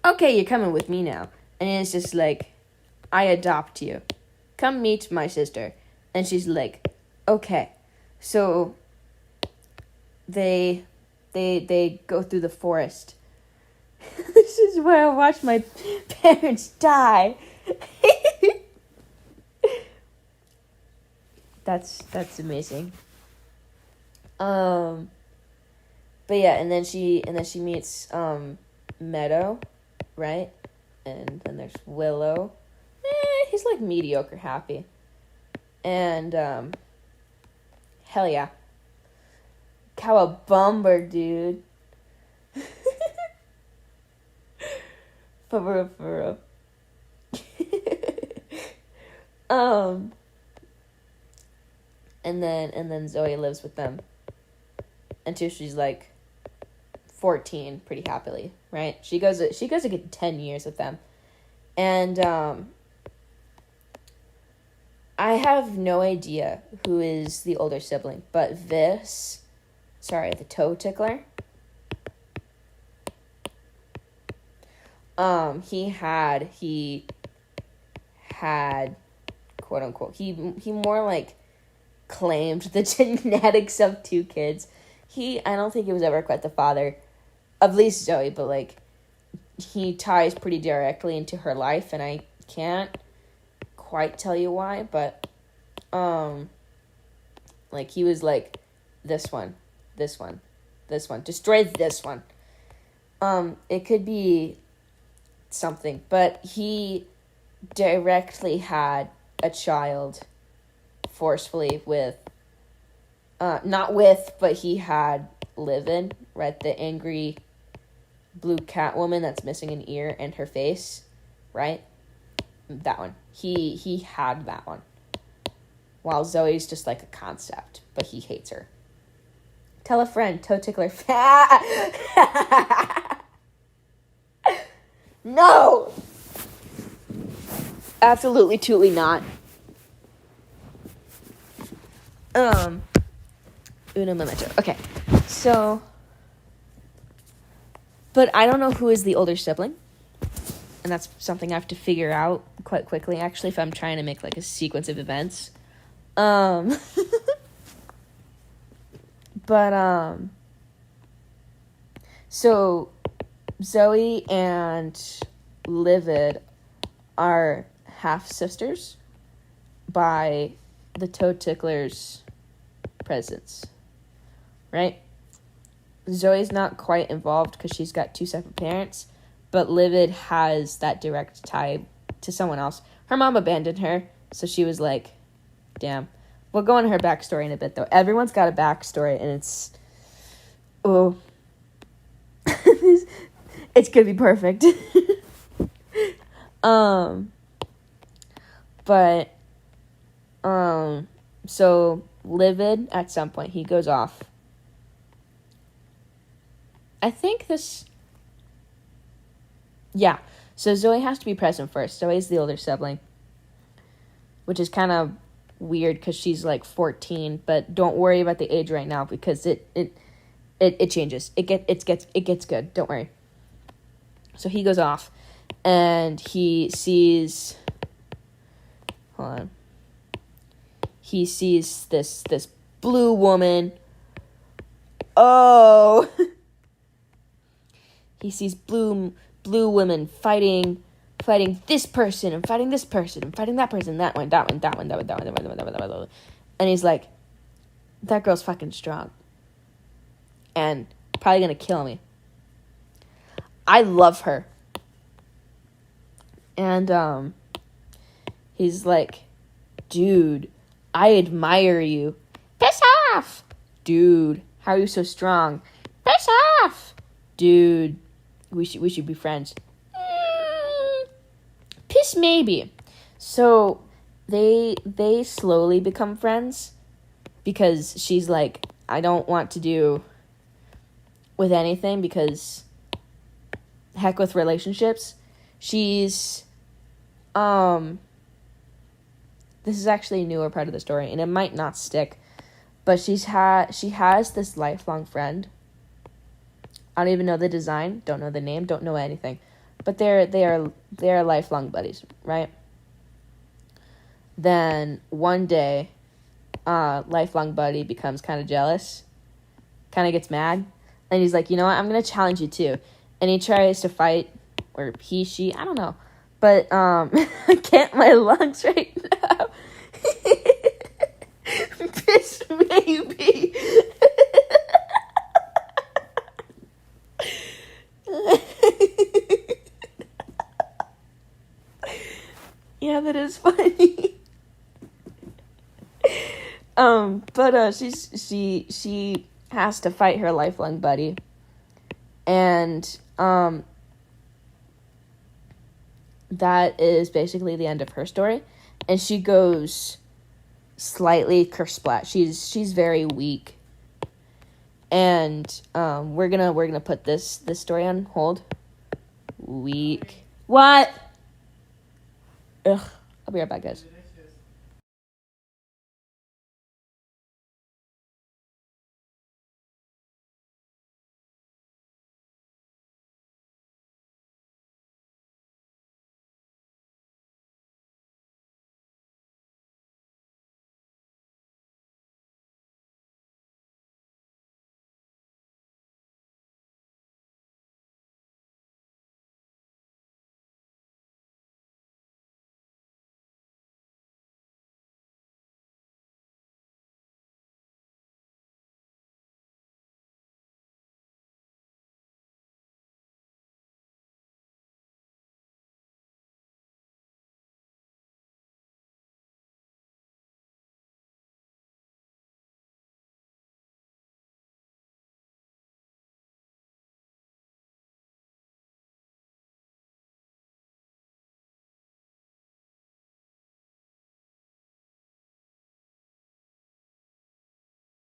Okay, you're coming with me now. And it's just like, I adopt you. Come meet my sister. And she's like, okay. So they go through the forest. This is where I watched my parents die. That's amazing. But yeah, and then she meets Meadow, right? And then there's Willow. He's like mediocre happy. And hell yeah. Cowabunga, dude. For real. And then Zoe lives with them until she's like 14, pretty happily, right? She goes a good 10 years with them. And I have no idea who is the older sibling, but the toe tickler, he had quote unquote, he more like claimed the genetics of two kids. I don't think he was ever quite the father, at least Zoe, but like he ties pretty directly into her life, and I can't quite tell you why, but like he was like, this one, destroy this one. It could be something, but he directly had a child forcefully with, but he had Liv-In, right? The angry blue cat woman that's missing an ear and her face, right? That one. He had that one. While Zoe's just like a concept, but he hates her. Tell a friend, toe tickler. No! Absolutely, totally not. Uno momento. Okay, so, but I don't know who is the older sibling, and that's something I have to figure out quite quickly, actually, if I'm trying to make like a sequence of events. But so Zoe and Livid are half sisters by the toe tickler's presence, right? Zoe's not quite involved because she's got two separate parents, but Livid has that direct tie to someone else. Her mom abandoned her, so she was like, damn. We'll go into her backstory in a bit, though. Everyone's got a backstory, and it's, it's gonna be perfect. So Livid, at some point, he goes off I think this. Yeah. So Zoe has to be present first. Zoe's the older sibling, which is kind of weird because she's like 14. But don't worry about the age right now because it changes. It gets good. Don't worry. So he goes off, and he sees. Hold on. He sees this blue woman. Oh. He sees blue women fighting this person and fighting this person and fighting that person, that one. And he's like, that girl's fucking strong. And probably gonna kill me. I love her. And he's like, dude, I admire you. Piss off! Dude, how are you so strong? Piss off! Dude, we should be friends. Piss maybe. So they slowly become friends because she's like, I don't want to do with anything because heck with relationships. She's this is actually a newer part of the story and it might not stick, but she has this lifelong friend. I don't even know the design, don't know the name, don't know anything. But they are lifelong buddies, right? Then one day, lifelong buddy becomes kind of jealous, kind of gets mad, and he's like, you know what, I'm gonna challenge you too. And he tries to fight, or she, I don't know. But I can't my lungs right now. Piss maybe. Yeah, that is funny. But she has to fight her lifelong buddy, and that is basically the end of her story, and she goes slightly kersplat. She's very weak, and we're gonna put this story on hold. Weak. What? Ugh. I'll be right back, guys.